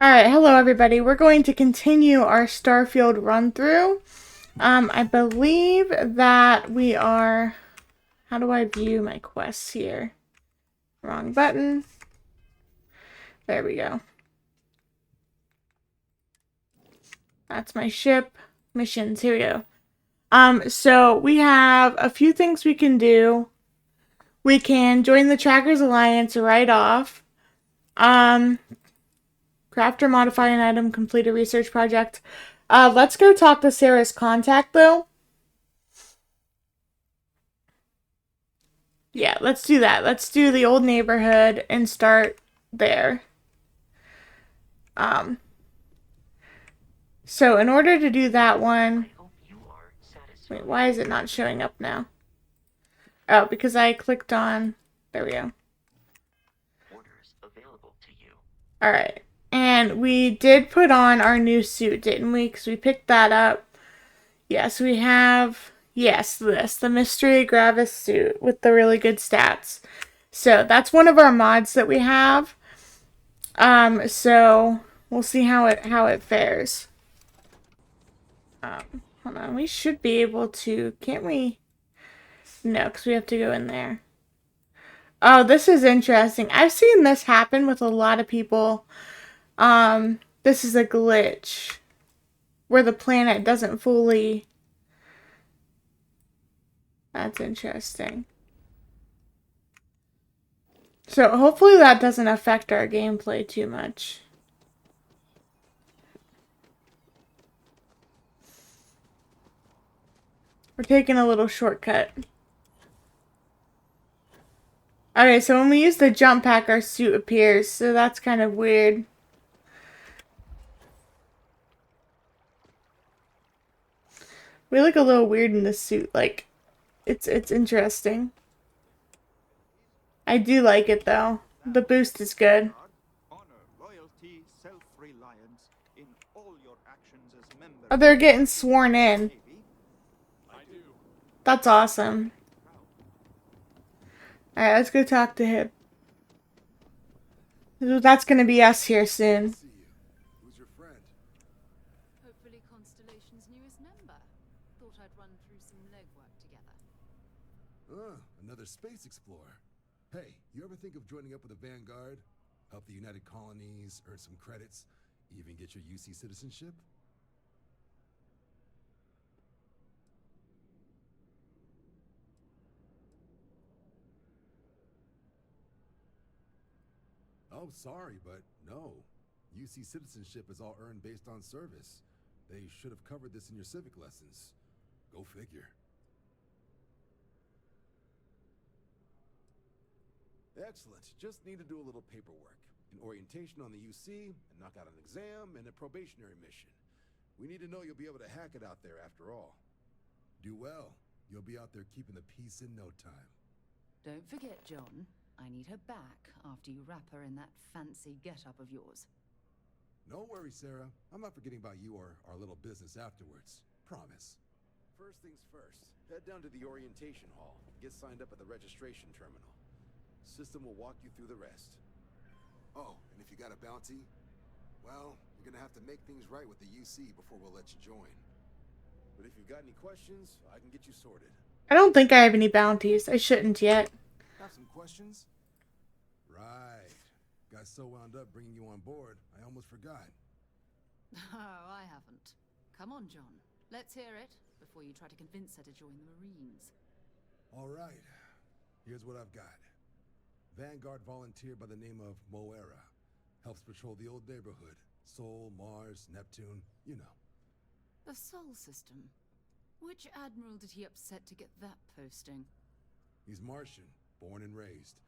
Alright, hello everybody. We're going to continue our Starfield run through. I believe that we are... How do I view my quests here? Wrong button. There we go. That's my ship. Missions, here we go. So we have a few things we can do. We can join the Trackers Alliance right off. Craft or modify an item, complete a research project. Let's go talk to Sarah's contact, though. Yeah, let's do that. Let's do the old neighborhood and start there. Um, so in order to do that one... Wait, why is it not showing up now? Oh, because I clicked on... There we go. Alright. And we did put on our new suit, didn't we? Because we picked that up. Yes, we have... Yes, the Mystery Gravis suit with the really good stats. So that's one of our mods that we have. So we'll see how it fares. Hold on, we should be able to, can't we? No, because we have to go in there. Oh, this is interesting. I've seen this happen with a lot of people. This is a glitch where the planet doesn't fully... That's interesting. So hopefully that doesn't affect our gameplay too much. We're taking a little shortcut. Okay, so when we use the jump pack, our suit appears, so that's kind of weird. We look a little weird in this suit, like, it's interesting. I do like it, though. The boost is good. Oh, they're getting sworn in. That's awesome. Alright, let's go talk to him. That's gonna be us here soon. Who's your friend? Hopefully Constellation's newest member. Thought I'd run through some legwork together. Another space explorer. Hey, you ever think of joining up with the Vanguard? Help the United Colonies, earn some credits, even get your UC citizenship? Oh, sorry, but no. UC citizenship is all earned based on service. They should have covered this in your civic lessons. Go figure. Excellent. Just need to do a little paperwork. An orientation on the UC, and knock out an exam, and a probationary mission. We need to know you'll be able to hack it out there after all. Do well. You'll be out there keeping the peace in no time. Don't forget, John. I need her back after you wrap her in that fancy get-up of yours. No worries, Sarah. I'm not forgetting about you or our little business afterwards. Promise. First things first. Head down to the orientation hall. Get signed up at the registration terminal. System will walk you through the rest. Oh, and if you got a bounty, well, you're gonna have to make things right with the UC before we'll let you join. But if you've got any questions, I can get you sorted. I don't think I have any bounties. I shouldn't yet. Have some questions? Right. Got so wound up bringing you on board, I almost forgot. Oh, I haven't. Come on, John. Let's hear it before you try to convince her to join the Marines. All right. Here's what I've got. Vanguard volunteer by the name of Moera. Helps patrol the old neighborhood. Sol, Mars, Neptune, you know. The Sol system. Which admiral did he upset to get that posting? He's Martian, born and raised.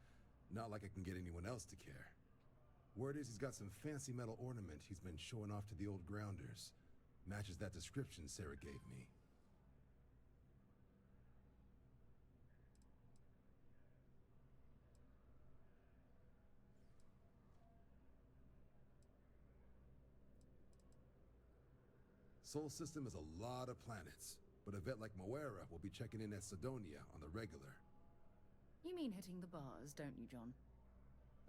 Not like I can get anyone else to care. Word is he's got some fancy metal ornament he's been showing off to the old grounders. Matches that description Sarah gave me. Sol system is a lot of planets, but a vet like Moera will be checking in at Sidonia on the regular. You mean hitting the bars, don't you, John?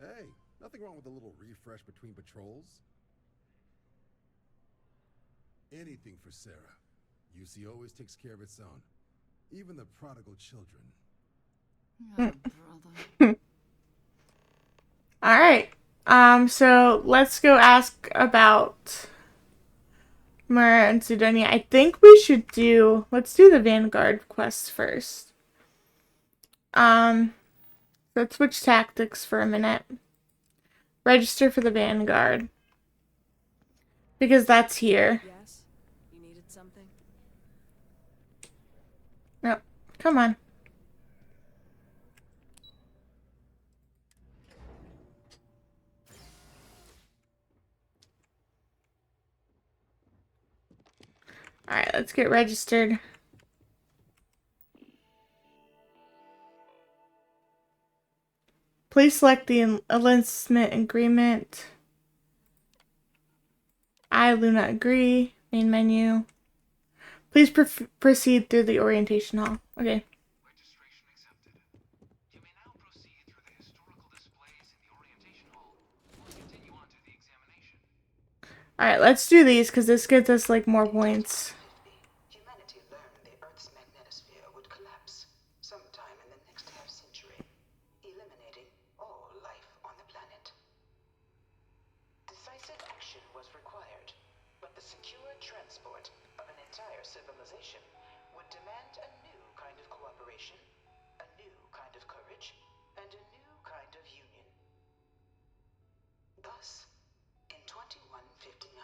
Hey, nothing wrong with a little refresh between patrols. Anything for Sarah. UC always takes care of its own. Even the prodigal children. Oh, brother. All right. So let's go ask about Mara and Sidonia. I think we should let's do the Vanguard quest first. Let's switch tactics for a minute. Register for the Vanguard. Because that's here. Yes? You needed something? Yep. Come on. Alright, let's get registered. Please select the enlistment agreement. I, Luna, agree. Main menu. Please proceed through the orientation hall. Okay. Registration accepted. You may now proceed through the historical displays in the orientation hall, or continue on to the examination. Alright, let's do these, because this gets us, like, more points. Humanity learned the Earth's magnetosphere would collapse sometime in the next half-century, eliminating all life on the planet. Decisive action was required, but the secure transport of an entire civilization would demand a new kind of cooperation, a new kind of courage, and a new kind of union. Thus, in 2159,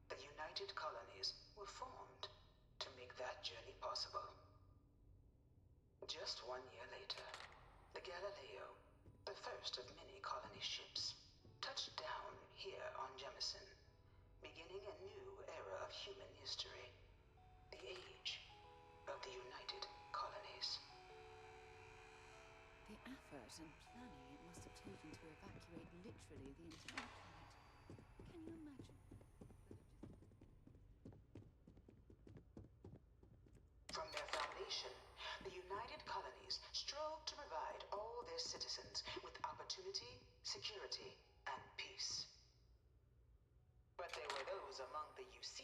the United Colonies were formed to make that journey possible. Just 1 year later, the Galileo, the first of many colony ships, touched down here on Jemison, beginning a new era of human history, the age of the United Colonies. The effort and planning it must have taken to evacuate literally the entire planet. Can you imagine? From their foundation, the United Colonies strove to provide all their citizens with opportunity, security, and peace. But there were those among the UC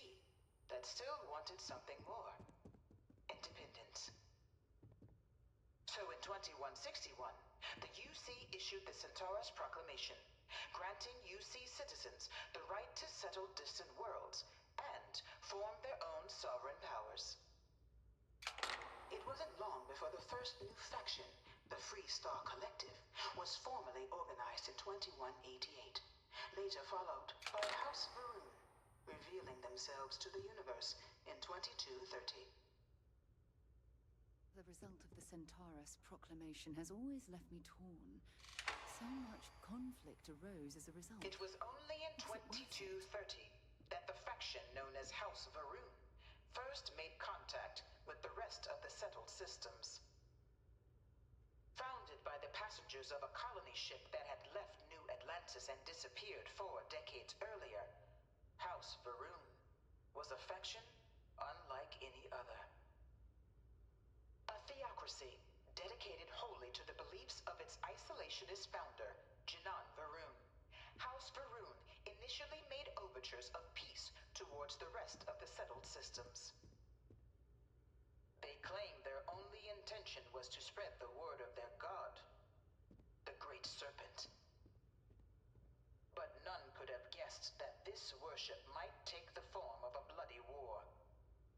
that still wanted something more: independence. So in 2161, the UC issued the Centaurus Proclamation, granting UC citizens the right to settle distant worlds and form their own sovereign powers. It wasn't long before the first new faction, the Free Star Collective, was formally organized in 2188, later followed by House Varun, revealing themselves to the universe in 2230. The result of the Centaurus Proclamation has always left me torn. So much conflict arose as a result. It was only in 2230 that the faction known as House Varun first made contact with the rest of the settled systems. Founded by the passengers of a colony ship that had left New Atlantis and disappeared 4 decades earlier, House Varun was a faction unlike any other. A theocracy dedicated wholly to the beliefs of its isolationist founder, Jinan Varun. House Varun initially made overtures of peace towards the rest of the settled systems. They claimed their only intention was to spread the word of their god, the Great Serpent. But none could have guessed that this worship might take the form of a bloody war,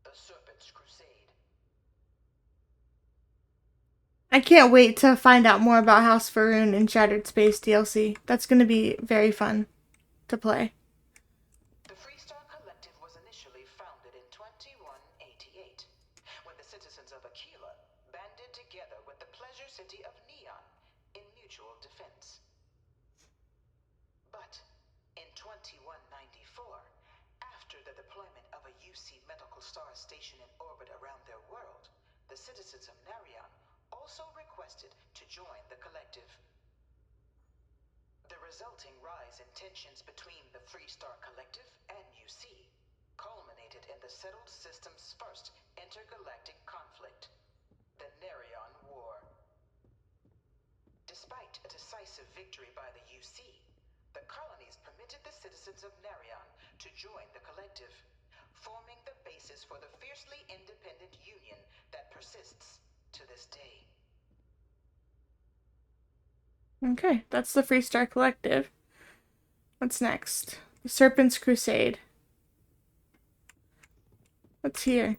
the Serpent's Crusade. I can't wait to find out more about House Faroon in Shattered Space DLC. That's going to be very fun to play. The Freestar Collective was initially founded in 2188, when the citizens of Aquila banded together with the pleasure city of Neon in mutual defense. But in 2194, after the deployment of a UC medical star station in orbit around their world, the citizens of Narion also requested to join the collective. The resulting rise in tensions between the Freestar Collective and UC culminated in the settled system's first intergalactic conflict, the Narion War. Despite a decisive victory by the UC, the colonies permitted the citizens of Narion to join the collective, forming the basis for the fiercely independent union that persists to this day. Okay, that's the Freestar Collective. What's next? The Serpent's Crusade. What's here?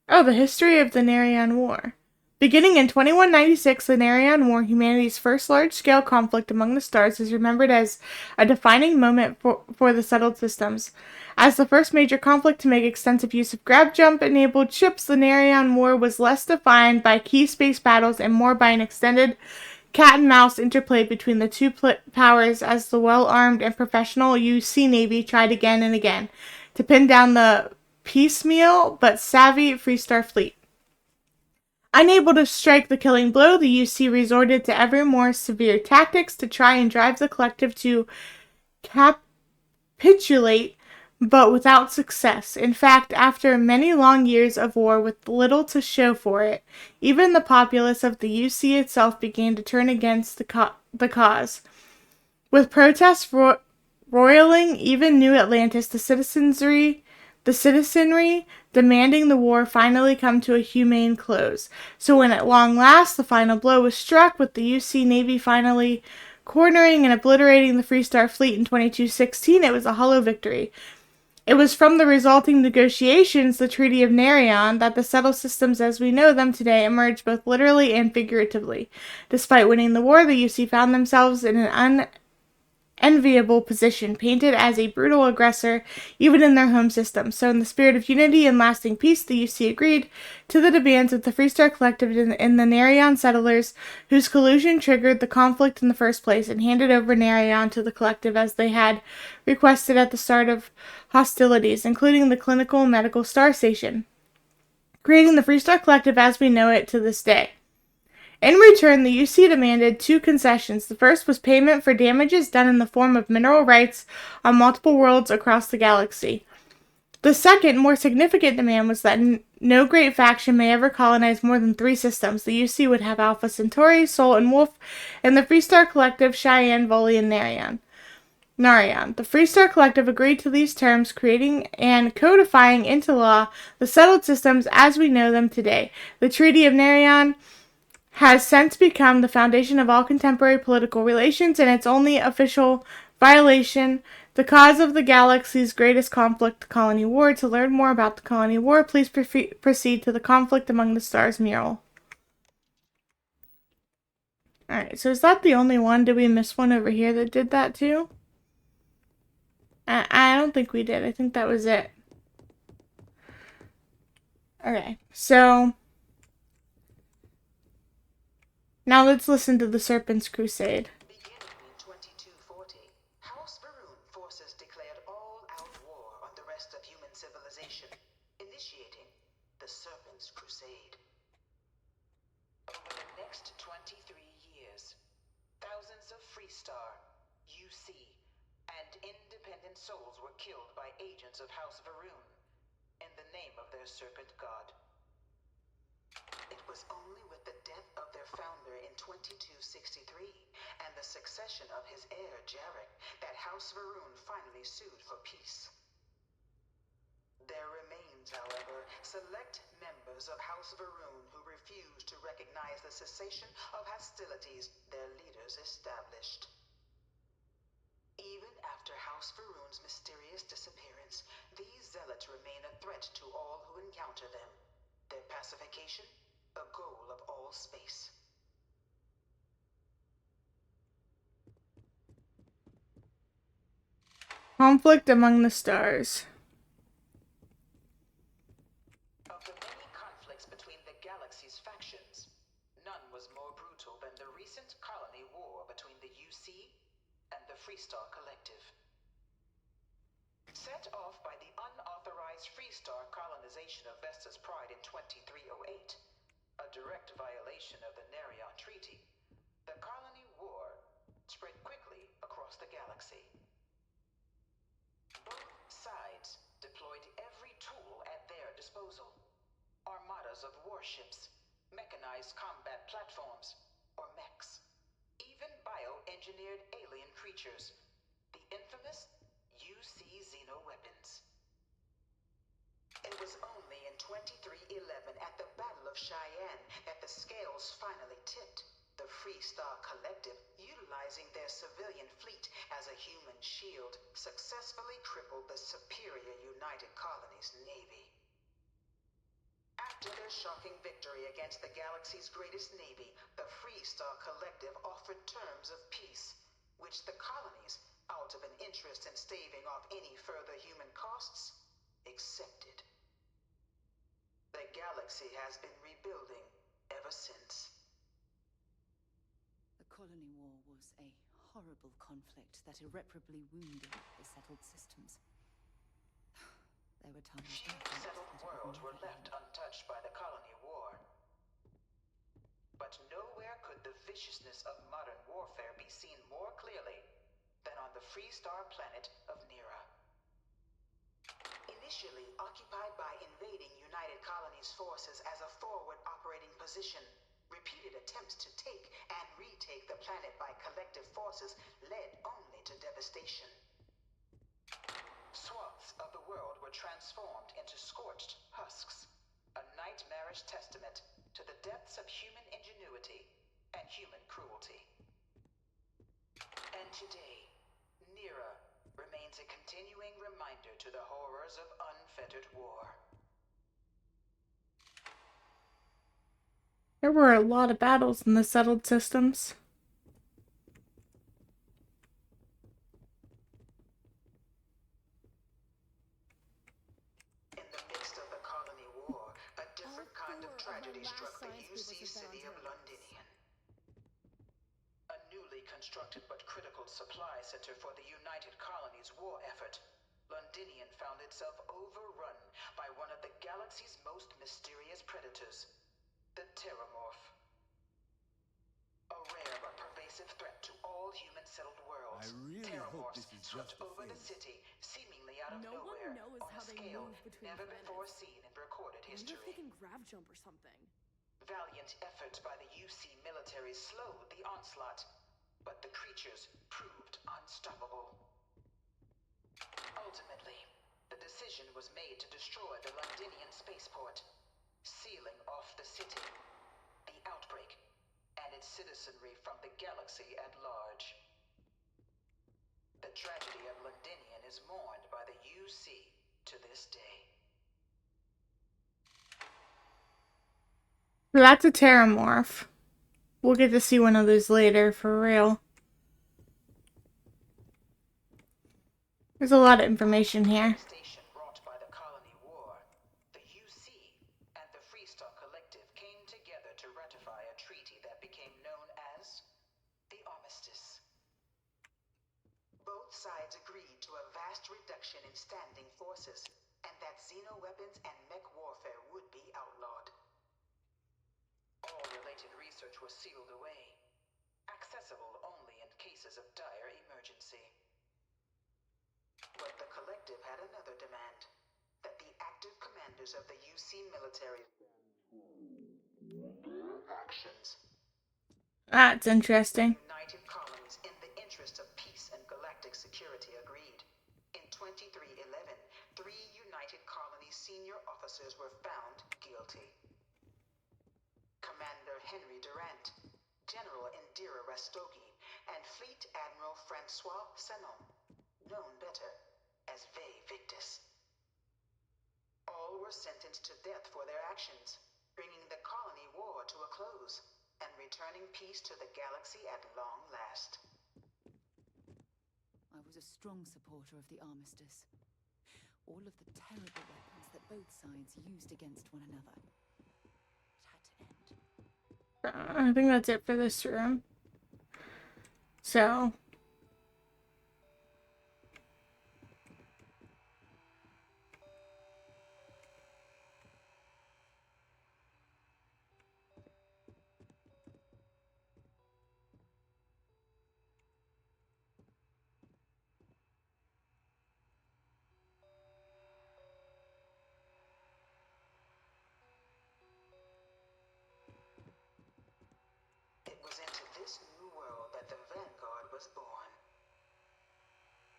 Oh, the history of the Narion War. Beginning in 2196, the Narion War, humanity's first large-scale conflict among the stars, is remembered as a defining moment for the settled systems. As the first major conflict to make extensive use of grab-jump-enabled ships, the Narion War was less defined by key space battles and more by an extended cat-and-mouse interplay between the two powers as the well-armed and professional UC Navy tried again and again to pin down the piecemeal but savvy Freestar fleet. Unable to strike the killing blow, the UC resorted to ever more severe tactics to try and drive the collective to capitulate, but without success. In fact, after many long years of war with little to show for it, even the populace of the UC itself began to turn against the cause. With protests roiling even New Atlantis, the citizenry demanding the war finally come to a humane close. So when at long last the final blow was struck, with the UC Navy finally cornering and obliterating the Freestar fleet in 2216, it was a hollow victory. It was from the resulting negotiations, the Treaty of Narion, that the settled systems as we know them today emerged both literally and figuratively. Despite winning the war, the UC found themselves in an enviable position, painted as a brutal aggressor even in their home system. So in the spirit of unity and lasting peace, the UC agreed to the demands of the Freestar Collective and the Narion settlers, whose collusion triggered the conflict in the first place, and handed over Narion to the Collective as they had requested at the start of hostilities, including the clinical and medical star station, creating the Freestar Collective as we know it to this day. In return, the UC demanded two concessions. The first was payment for damages done in the form of mineral rights on multiple worlds across the galaxy. The second, more significant demand was that no great faction may ever colonize more than 3 systems. The UC would have Alpha Centauri, Sol, and Wolf, and the Freestar Collective, Cheyenne, Voli, and Narion. The Freestar Collective agreed to these terms, creating and codifying into law the settled systems as we know them today. The Treaty of Narion has since become the foundation of all contemporary political relations, and its only official violation, the cause of the galaxy's greatest conflict, the Colony War. To learn more about the Colony War, please proceed to the Conflict Among the Stars mural. Alright, so is that the only one? Did we miss one over here that did that too? I don't think we did. I think that was it. Okay, so now let's listen to the Serpent's Crusade. Beginning in 2240, House Varun forces declared all-out war on the rest of human civilization, initiating the Serpent's Crusade. Over the next 23 years, thousands of Freestar, UC, and independent souls were killed by agents of House Varun in the name of their serpent god. It was only with the death of their founder in 2263 and the succession of his heir, Jarek, that House Varun finally sued for peace. There remains, however, select members of House Varun who refuse to recognize the cessation of hostilities their leaders established. Even after House Varun's mysterious disappearance, these zealots remain a threat to all who encounter them. Their pacification, a goal of all space. Conflict Among the Stars. Of the many conflicts between the galaxy's factions, none was more brutal than the recent colony war between the UC and the Freestar Collective. Set off by the unauthorized Freestar colonization of Vesta's Pride in 2308, a direct violation of the Narion Treaty, the colony war spread quickly across the galaxy. Both sides deployed every tool at their disposal. Armadas of warships, mechanized combat platforms, or mechs, even bioengineered alien creatures, the infamous UC Xeno It was only in 2311 at the Battle of Cheyenne that the scales finally tipped. The Free Star Collective, utilizing their civilian fleet as a human shield, successfully crippled the superior United Colonies Navy. After their shocking victory against the galaxy's greatest navy, the Free Star Collective offered terms of peace, which the colonies, out of an interest in staving off any further human costs, accepted. The galaxy has been rebuilding ever since. The colony war was a horrible conflict that irreparably wounded the settled systems. There were times Few settled worlds were left untouched by the colony war. But nowhere could the viciousness of modern warfare be seen more clearly than on the Free Star planet of Nera. Initially occupied by invading United Colonies forces as a forward operating position, repeated attempts to take and retake the planet by collective forces led only to devastation. Swaths of the world were transformed into scorched husks, a nightmarish testament to the depths of human ingenuity and human cruelty. And today, Nera remains a continuing reminder to the horrors of unfettered war. There were a lot of battles in the settled systems. In the midst of the colony war, a different kind of tragedy struck the UC city of Londinian. A newly constructed but critical supply center for the United Colonies war effort, Londinian found itself overrun by one of the galaxy's most mysterious predators, the Terramorph. A rare but pervasive threat to all human-settled worlds. I really hope this is swept just a over the phase. city, seemingly out of No one nowhere, knows on how a they scale move between never before planets. seen in recorded I wonder if they history. can grav jump or something. Valiant efforts by the UC military slowed the onslaught, but the creatures proved unstoppable. Ultimately, the decision was made to destroy the Londinian spaceport, sealing off the city, the outbreak, and its citizenry from the galaxy at large. The tragedy of Londinian is mourned by the UC to this day. That's a Terramorph. We'll get to see one of those later, for real. There's a lot of information here. Devastation wrought by the colony war, the UC and the Free Star Collective came together to ratify a treaty that became known as the Armistice. Both sides agreed to a vast reduction in standing forces, and that xeno-weapons and mech warfare would be outlawed. All related research was sealed away, accessible only in cases of dire emergency. But the Collective had another demand, that the active commanders of the UC military actions. That's interesting. United Colonies, in the interest of peace and galactic security, agreed. In 2311, 3 United Colonies senior officers were found guilty. Commander Henry Durant, General Indira Rastogi, and Fleet Admiral Francois Sanon, known better as Ve Victus. All were sentenced to death for their actions, bringing the colony war to a close and returning peace to the galaxy at long last. I was a strong supporter of the armistice. All of the terrible weapons that both sides used against one another. It had to end. I think that's it for this room. So, It was into this new world that the Vanguard was born.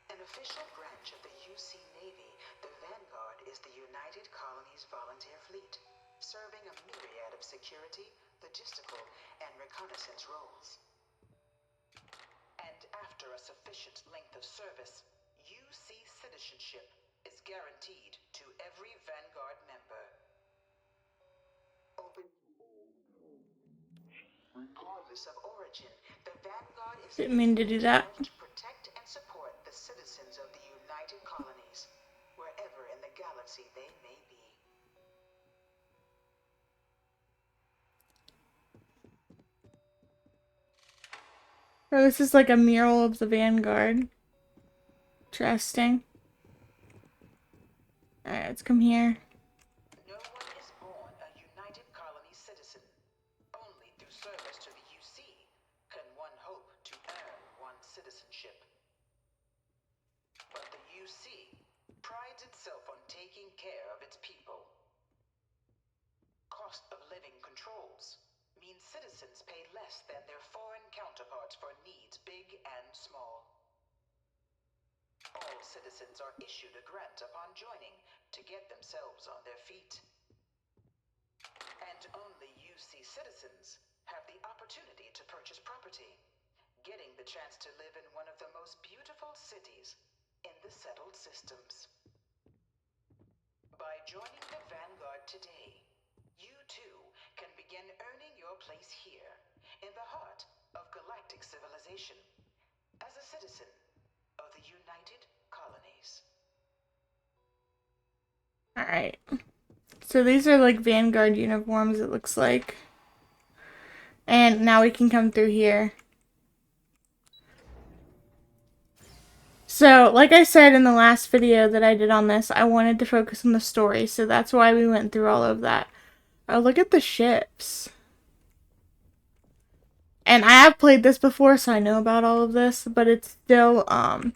An official branch of the UC Navy, The Vanguard is the United Colonies volunteer fleet, serving a myriad of security, logistical, and reconnaissance roles. And after a sufficient length of service, UC citizenship is guaranteed to every Vanguard member. Open. Regardless of origin, the Vanguard is Didn't mean to do that. charged to protect and support the citizens of the United Colonies, wherever in the galaxy they may be. Oh, this is like a mural of the Vanguard. Interesting. Alright, let's come here. No one is born a United Colony citizen. Only through service to the UC can one hope to earn one's citizenship. But the UC prides itself on taking care of its people. Cost of living controls means citizens pay less than their foreign counterparts for needs big and small. All citizens are issued a grant upon joining to get themselves on their feet. And only UC citizens have the opportunity to purchase property, getting the chance to live in one of the most beautiful cities in the settled systems. By joining the Vanguard today, you too can begin earning your place here, in the heart of galactic civilization, as a citizen of the United Colonies. Alright. So these are like Vanguard uniforms, it looks like. And now we can come through here. So, like I said in the last video that I did on this, I wanted to focus on the story, so that's why we went through all of that. Oh, look at the ships. And I have played this before, so I know about all of this, but it's still, I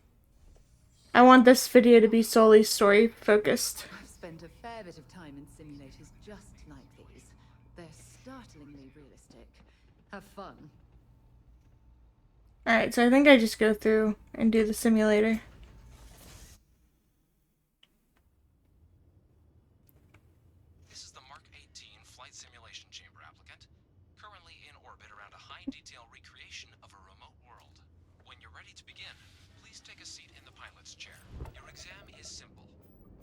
want this video to be solely story focused. I've spent a fair bit of time in simulators just like these. They're startlingly realistic. Have fun. Alright, so I think I just go through and do the simulator. This is the Mark 18 Flight Simulation Chamber applicant, currently in orbit around a high-detail recreation of a remote world. When you're ready to begin, please take a seat in the pilot's chair. Your exam is simple.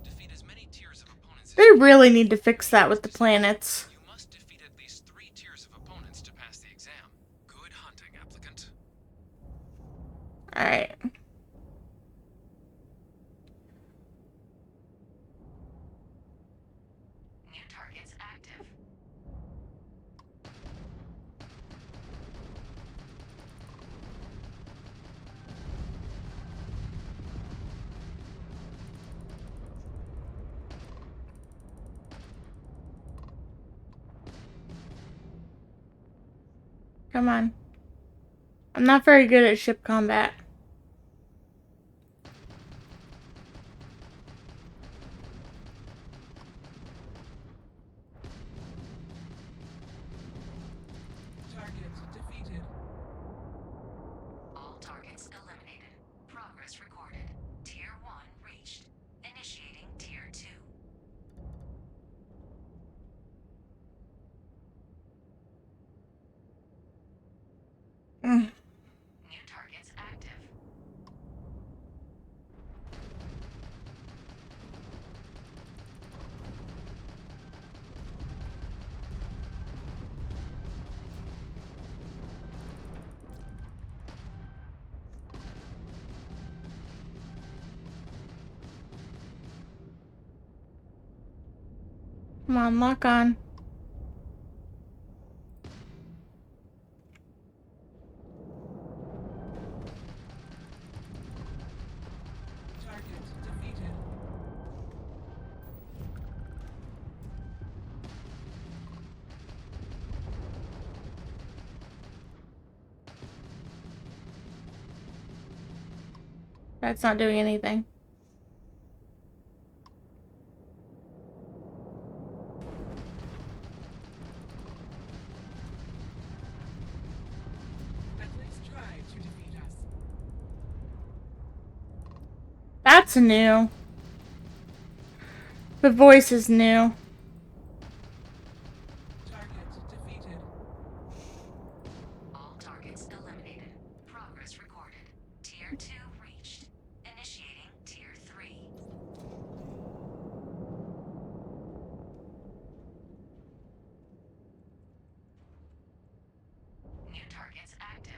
Defeat as many tiers of opponents as They you can. really need to fix that with the planets. You must defeat at least 3 tiers of opponents to pass the exam. Good hunting, applicant. Alright. New targets active. Come on. I'm not very good at ship combat. Target defeated. All targets eliminated. Progress recorded. Tier 1 reached. Initiating Tier 2. Mm. New targets active. Come on, lock on. Target defeated. That's not doing anything. At least try to defeat us. That's new. The voice is new. Target defeated. All targets eliminated. Progress recorded. Tier 2 reached. Initiating Tier 3. New targets active.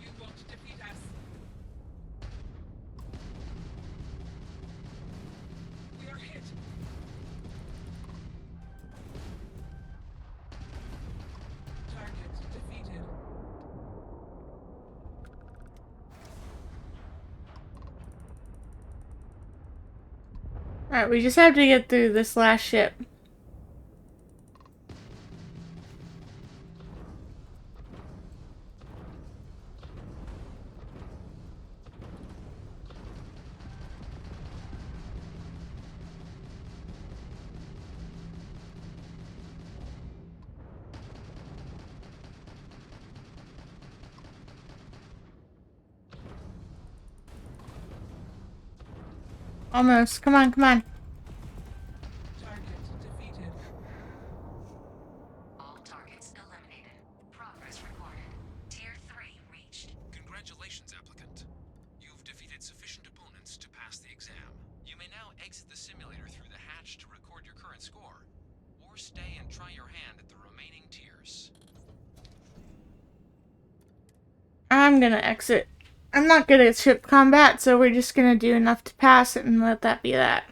You want to defeat us? We are hit. Target defeated. Alright, we just have to get through this last ship. Almost. Come on, come on. Target defeated. All targets eliminated. Progress recorded. Tier 3 reached. Congratulations, applicant. You've defeated sufficient opponents to pass the exam. You may now exit the simulator through the hatch to record your current score, or stay and try your hand at the remaining tiers. I'm gonna exit. I'm not good at ship combat, so we're just gonna do enough to pass it and let that be that.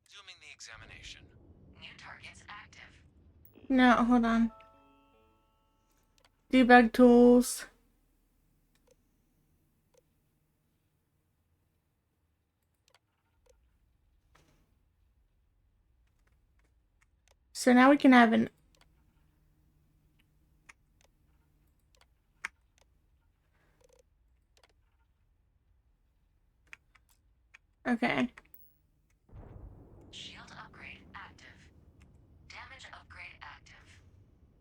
Resuming the examination. New targets active. No, hold on. Debug tools. So now we can have an... Okay. Shield upgrade active. Damage upgrade active.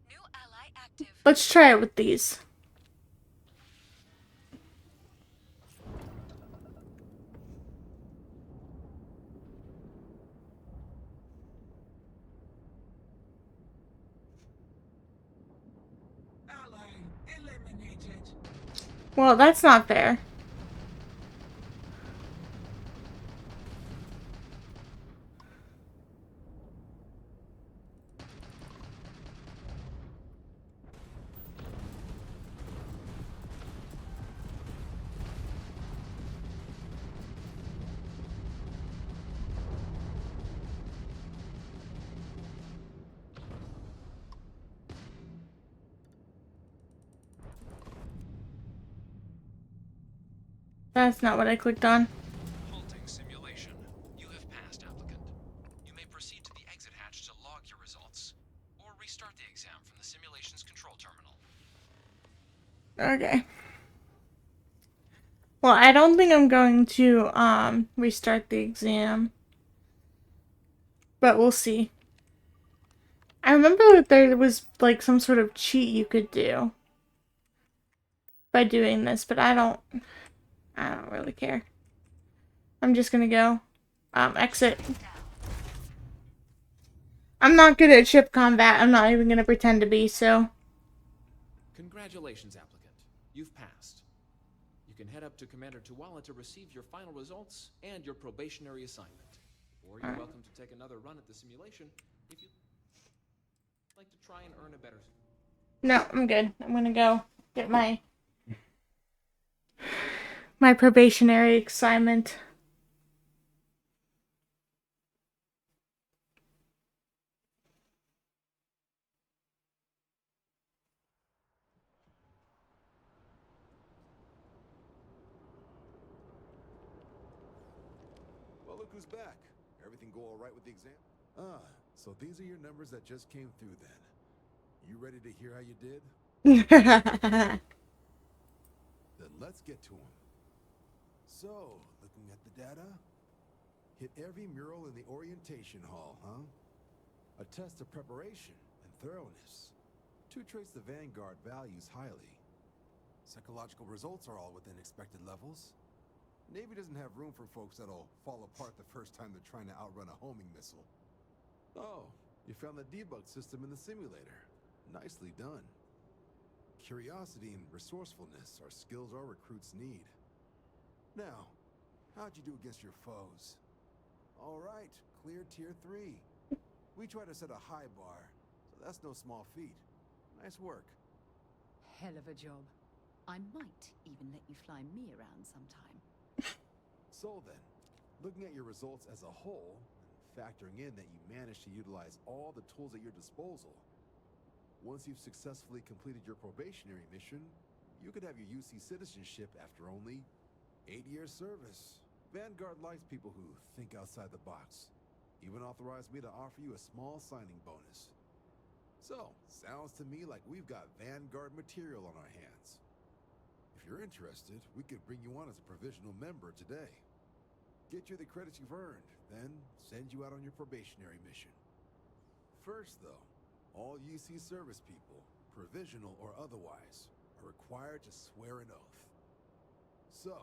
New ally active. Let's try it with these. Ally eliminated. Well, that's not fair. That's not what I clicked on. Halting simulation. You have passed, applicant. You may proceed to the exit hatch to log your results, or restart the exam from the simulation's control terminal. Okay. Well, I don't think I'm going to restart the exam. But we'll see. I remember that there was like some sort of cheat you could do by doing this, but I don't really care. I'm just gonna go exit. I'm not good at ship combat. I'm not even gonna pretend to be, so. Congratulations, applicant. You've passed. You can head up to Commander Tuwala to receive your final results and your probationary assignment. Or you're welcome to take another run at the simulation if you'd like to try and earn a better... No, I'm good. I'm gonna go get my probationary assignment. who's back. Everything go all right with the exam? Ah, so these are your numbers that just came through then. You ready to hear how you did? Then let's get to them. So, looking at the data, hit every mural in the orientation hall, huh? A test of preparation and thoroughness. To trace the Vanguard values highly. Psychological results are all within expected levels. Navy doesn't have room for folks that'll fall apart the first time they're trying to outrun a homing missile. Oh, you found the debug system in the simulator. Nicely done. Curiosity and resourcefulness are skills our recruits need. Now, how'd you do against your foes? All right, clear tier 3. We try to set a high bar, so that's no small feat. Nice work. Hell of a job. I might even let you fly me around sometime. So then, looking at your results as a whole, and factoring in that you managed to utilize all the tools at your disposal, once you've successfully completed your probationary mission, you could have your UC citizenship after only 8 years service. Vanguard likes people who think outside the box. Even authorized me to offer you a small signing bonus. So, sounds to me like we've got Vanguard material on our hands. If you're interested, we could bring you on as a provisional member today. Get you the credits you've earned, then send you out on your probationary mission. First, though, all UC service people, provisional or otherwise, are required to swear an oath. So,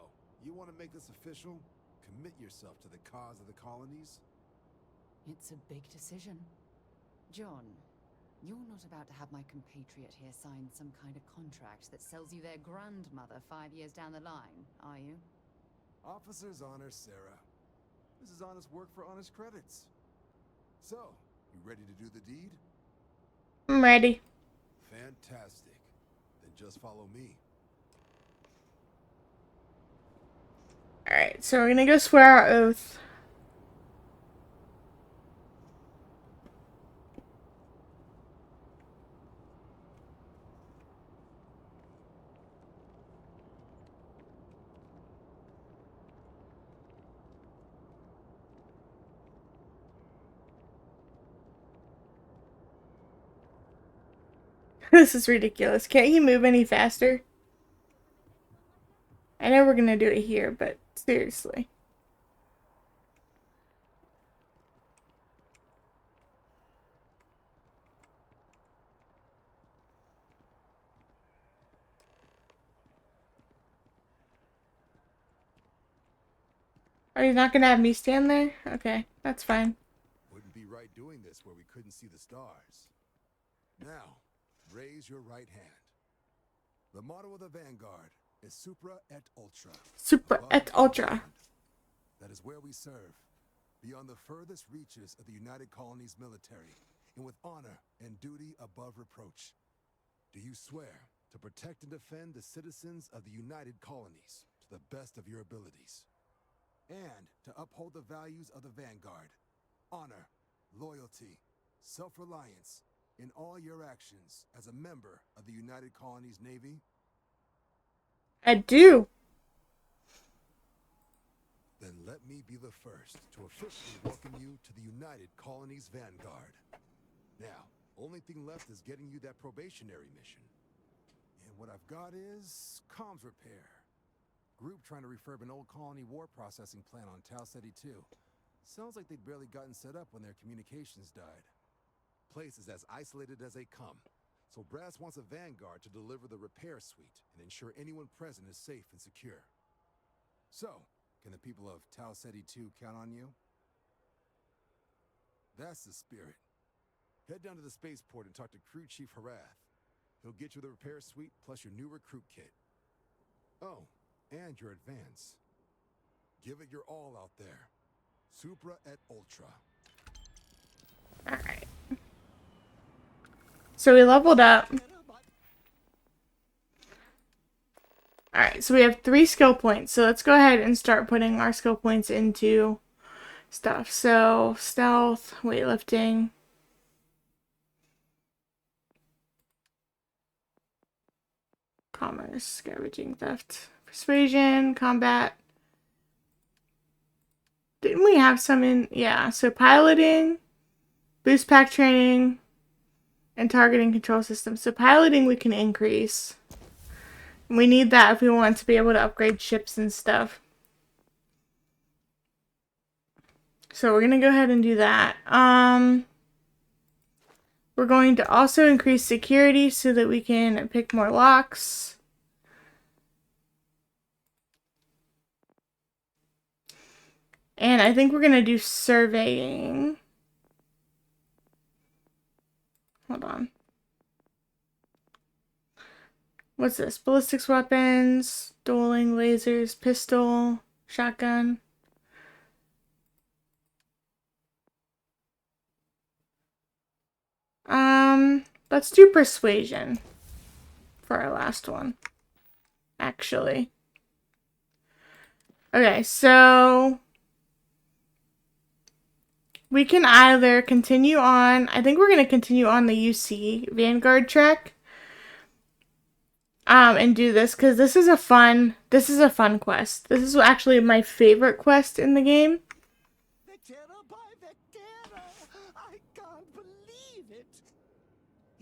you want to make this official? Commit yourself to the cause of the colonies? It's a big decision. John, you're not about to have my compatriot here sign some kind of contract that sells you their grandmother 5 years down the line, are you? Officer's honor, Sarah. This is honest work for honest credits. So, you ready to do the deed? I'm ready. Fantastic. Then just follow me. Alright, so we're gonna go swear our oath. This is ridiculous. Can't he move any faster? I know we're gonna do it here, but seriously. Are you not gonna have me stand there? Okay, that's fine. Wouldn't be right doing this where we couldn't see the stars. Now, raise your right hand. The motto of the Vanguard is Supra et Ultra. Supra Above et and ultra. beyond. That is where we serve, beyond the furthest reaches of the United Colonies military, and with honor and duty above reproach. Do you swear to protect and defend the citizens of the United Colonies to the best of your abilities? And to uphold the values of the Vanguard, honor, loyalty, self-reliance, in all your actions as a member of the United Colonies Navy? I do. Then let me be the first to officially welcome you to the United Colonies Vanguard. Now, only thing left is getting you that probationary mission. And what I've got is comms repair. Group trying to refurb an old colony war processing plant on Tau Ceti 2. Sounds like they'd barely gotten set up when their communications died. Place is as isolated as they come, so Brass wants a Vanguard to deliver the repair suite and ensure anyone present is safe and secure. So, can the people of Tau Ceti 2 count on you? That's the spirit. Head down to the spaceport and talk to Crew Chief Harath. He'll get you the repair suite plus your new recruit kit. Oh, and your advance. Give it your all out there. Supra et Ultra. Alright. So we leveled up. Alright, so we have 3 skill points. So let's go ahead and start putting our skill points into stuff. So, stealth, weightlifting. Commerce, scavenging, theft, persuasion, combat. Didn't we have some in? Yeah, so piloting, boost pack training, and targeting control systems. So piloting we can increase. We need that if we want to be able to upgrade ships and stuff. So we're gonna go ahead and do that. We're going to also increase security so that we can pick more locks. And I think we're gonna do surveying. Hold on. What's this? Ballistics weapons, dueling lasers, pistol, shotgun. Let's do persuasion for our last one. Actually. Okay, so we can either continue on. I think we're gonna continue on the UC Vanguard track. And do this because this is a fun quest. This is actually my favorite quest in the game. Vectera by Vectera! I can't believe it!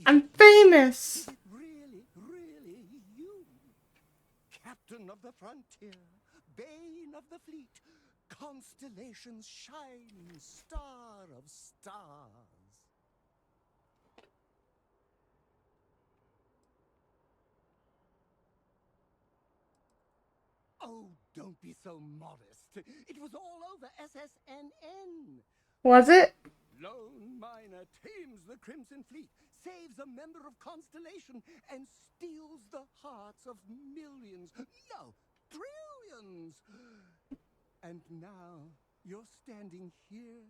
I'm famous! Is it really you? Captain of the frontier, bane of the fleet, Constellation's shining star of stars. Oh, don't be so modest. It was all over SSNN. Was it? Lone miner tames the Crimson Fleet, saves a member of Constellation, and steals the hearts of millions. No, trillions! And now you're standing here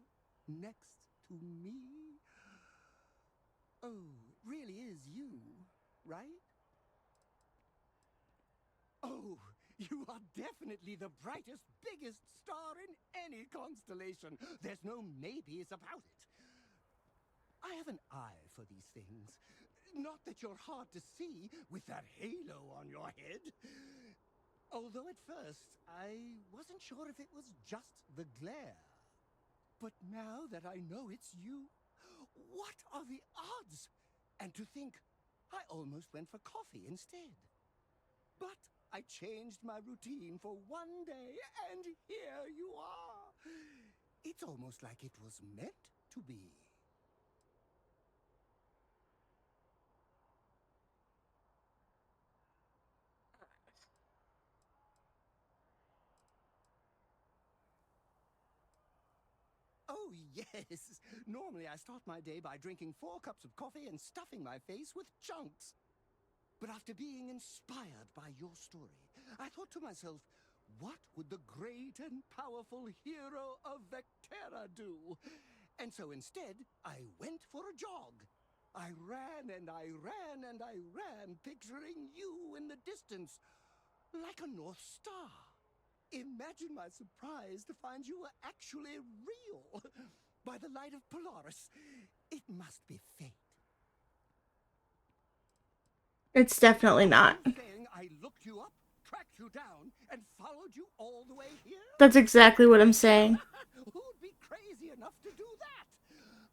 next to me. Oh, it really is you, right? Oh, you are definitely the brightest, biggest star in any constellation. There's no maybes about it. I have an eye for these things. Not that you're hard to see with that halo on your head. Although at first, I wasn't sure if it was just the glare. But now that I know it's you, what are the odds? And to think, I almost went for coffee instead. But I changed my routine for one day, and here you are. It's almost like it was meant to be. Oh, yes. Normally I start my day by drinking 4 cups of coffee and stuffing my face with chunks. But after being inspired by your story, I thought to myself, what would the great and powerful hero of Vectera do? And so instead, I went for a jog. I ran and I ran and I ran, picturing you in the distance, like a North Star. Imagine my surprise to find you were actually real. By the light of Polaris, it must be fate. It's definitely not. Saying I looked you up, tracked you down, and followed you all the way here? That's exactly what I'm saying. Who'd be crazy enough to do that?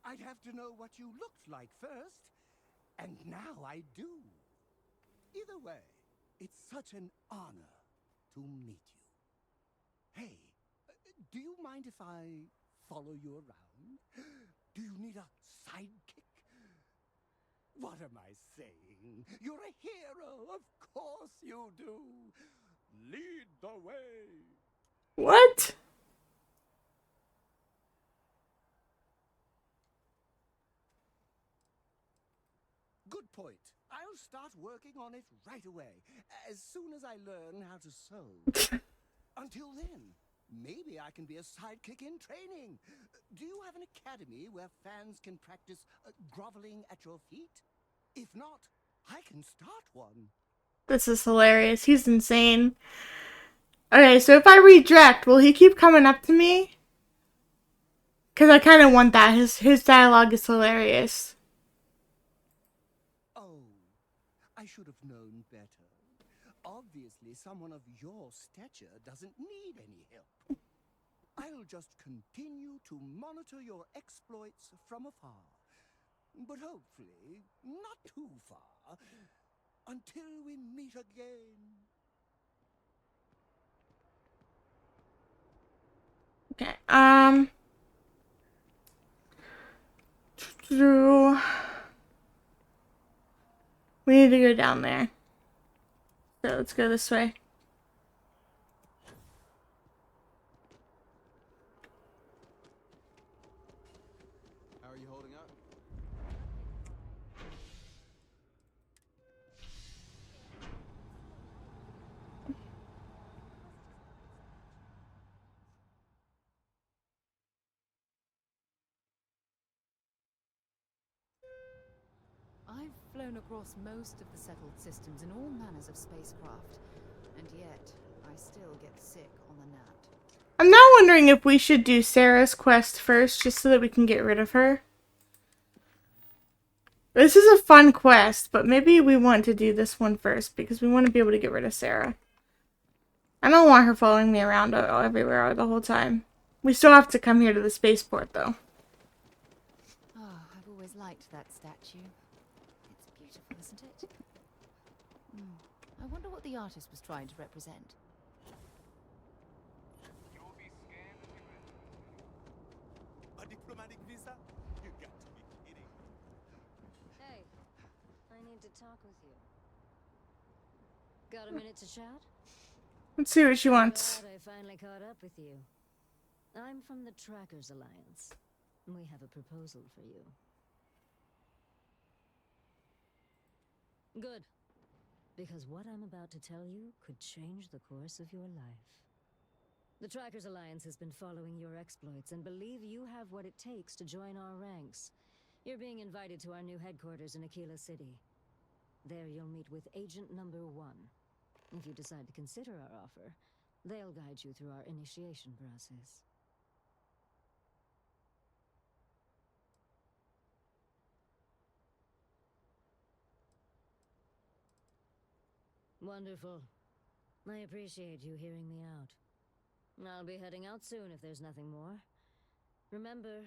I'd have to know what you looked like first, and now I do. Either way, it's such an honor to meet you. Hey, do you mind if I follow you around? Do you need a sidekick? What am I saying? You're a hero, of course you do. Lead the way. What? Good point. I'll start working on it right away, as soon as I learn how to sew. Until then, maybe I can be a sidekick in training. Do you have an academy where fans can practice groveling at your feet? If not, I can start one. This is hilarious. He's insane. Okay, so if I reject, will he keep coming up to me? Because I kind of want that. His dialogue is hilarious. Oh, I should have known better. Obviously, someone of your stature doesn't need any help. I'll just continue to monitor your exploits from afar. But hopefully, not too far, until we meet again. Okay, through. We need to go down there. So let's go this way. How are you holding up? I've flown across most of the settled systems in all manners of spacecraft, and yet I still get sick on the gnat. I'm now wondering if we should do Sarah's quest first, just so that we can get rid of her. This is a fun quest, but maybe we want to do this one first, because we want to be able to get rid of Sarah. I don't want her following me around everywhere the whole time. We still have to come here to the spaceport, though. Oh, I've always liked that statue. It's beautiful, isn't it? I wonder what the artist was trying to represent. You'll be scanned and a diplomatic visa? You got to be kidding. Hey, I need to talk with you. Got a minute to chat? Let's see what she wants. Glad I finally caught up with you. I'm from the Trackers Alliance. We have a proposal for you. Good. Because what I'm about to tell you could change the course of your life. The Trackers Alliance has been following your exploits and believe you have what it takes to join our ranks. You're being invited to our new headquarters in Aquila City. There you'll meet with Agent Number 1. If you decide to consider our offer, they'll guide you through our initiation process. Wonderful. I appreciate you hearing me out. I'll be heading out soon if there's nothing more. Remember,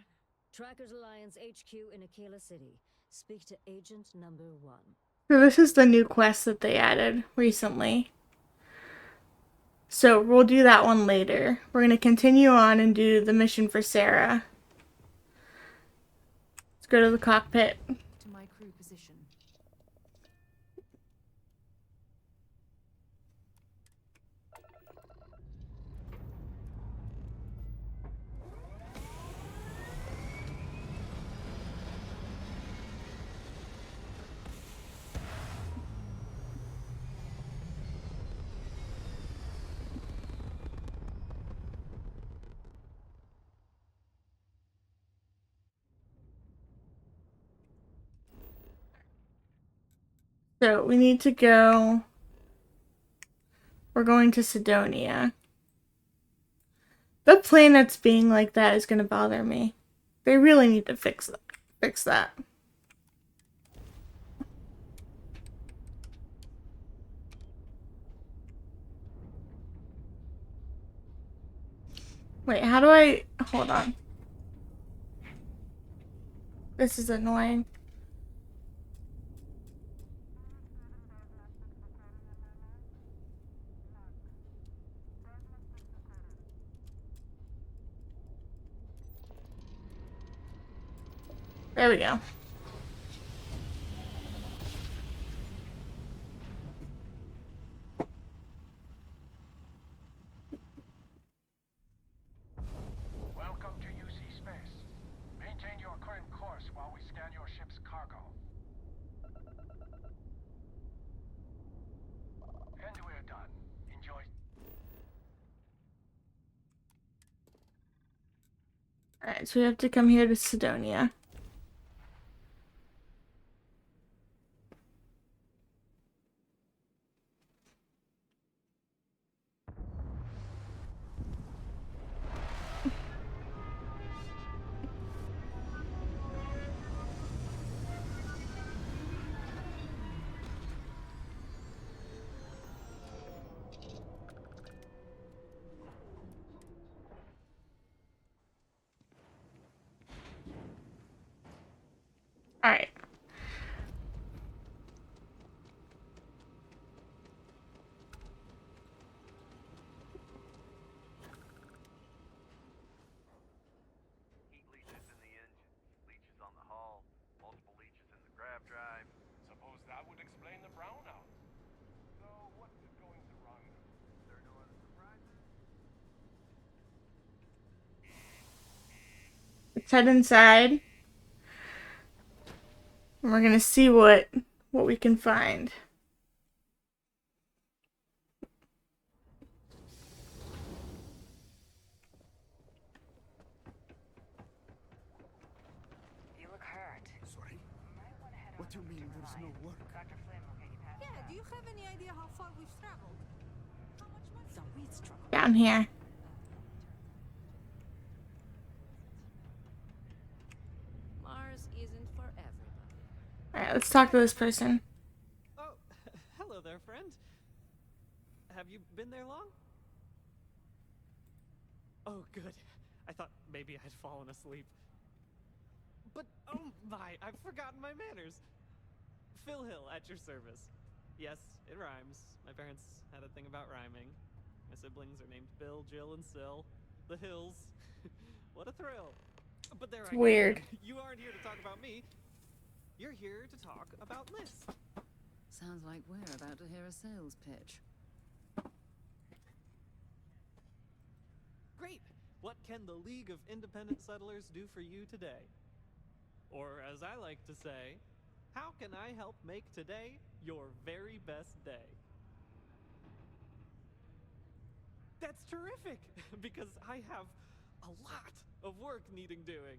Trackers Alliance HQ in Aquila City. Speak to Agent Number 1. So this is the new quest that they added recently. So we'll do that one later. We're going to continue on and do the mission for Sarah. Let's go to the cockpit. To my crew position. So we need to go. We're going to Sidonia. The planets being like that is going to bother me. They really need to fix that. Wait, how do I... Hold on. This is annoying. There we go. Welcome to UC Space. Maintain your current course while we scan your ship's cargo. And we're done. Enjoy. Alright, so we have to come here to Sidonia. Let's head inside. And we're gonna see what we can find. You look hurt. Sorry? What do you mean there's no work? Dr. Flynn will get you past Yeah, do you have any idea how far we've traveled? How much money? So we'd struggle. Down here. Mars isn't for everybody. Alright, let's talk to this person. Oh, hello there, friend. Have you been there long? Oh, good. I thought maybe I'd fallen asleep. But, oh my, I've forgotten my manners. Phil Hill, at your service. Yes, it rhymes. My parents had a thing about rhyming. My siblings are named Bill, Jill, and Sil. The Hills. What a thrill. But there It's I go weird. again. You aren't here to talk about me. You're here to talk about Liz. Sounds like we're about to hear a sales pitch. Great! What can the League of Independent Settlers do for you today? Or, as I like to say, how can I help make today your very best day? That's terrific! Because I have a lot of work needing doing.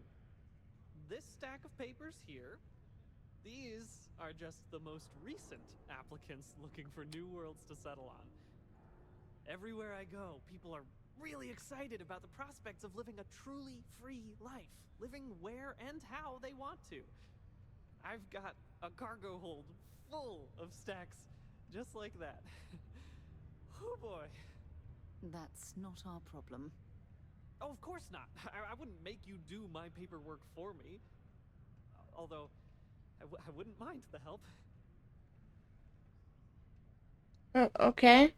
This stack of papers here, these are just the most recent applicants looking for new worlds to settle on. Everywhere I go, people are really excited about the prospects of living a truly free life, living where and how they want to. I've got a cargo hold full of stacks just like that. Oh boy. That's not our problem. Oh, of course not. I wouldn't make you do my paperwork for me. Although, I wouldn't mind the help. Oh, okay.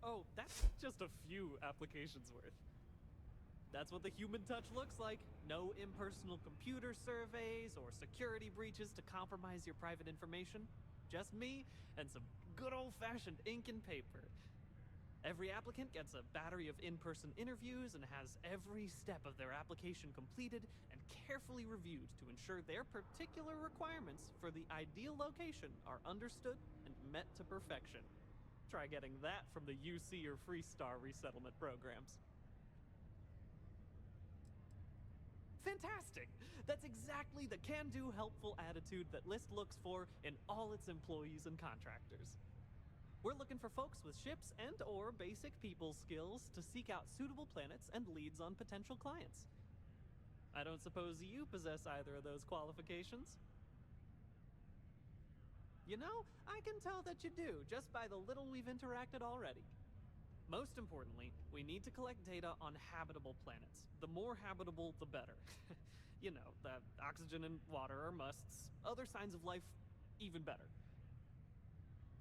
Oh, that's just a few applications worth. That's what the human touch looks like. No impersonal computer surveys or security breaches to compromise your private information. Just me and some good old-fashioned ink and paper. Every applicant gets a battery of in-person interviews and has every step of their application completed and carefully reviewed to ensure their particular requirements for the ideal location are understood and met to perfection. Try getting that from the UC or Freestar resettlement programs. Fantastic! That's exactly the can-do, helpful attitude that List looks for in all its employees and contractors. We're looking for folks with ships and or basic people skills to seek out suitable planets and leads on potential clients. I don't suppose you possess either of those qualifications? You know, I can tell that you do, just by the little we've interacted already. Most importantly, we need to collect data on habitable planets. The more habitable, the better. You know, the oxygen and water are musts. Other signs of life, even better.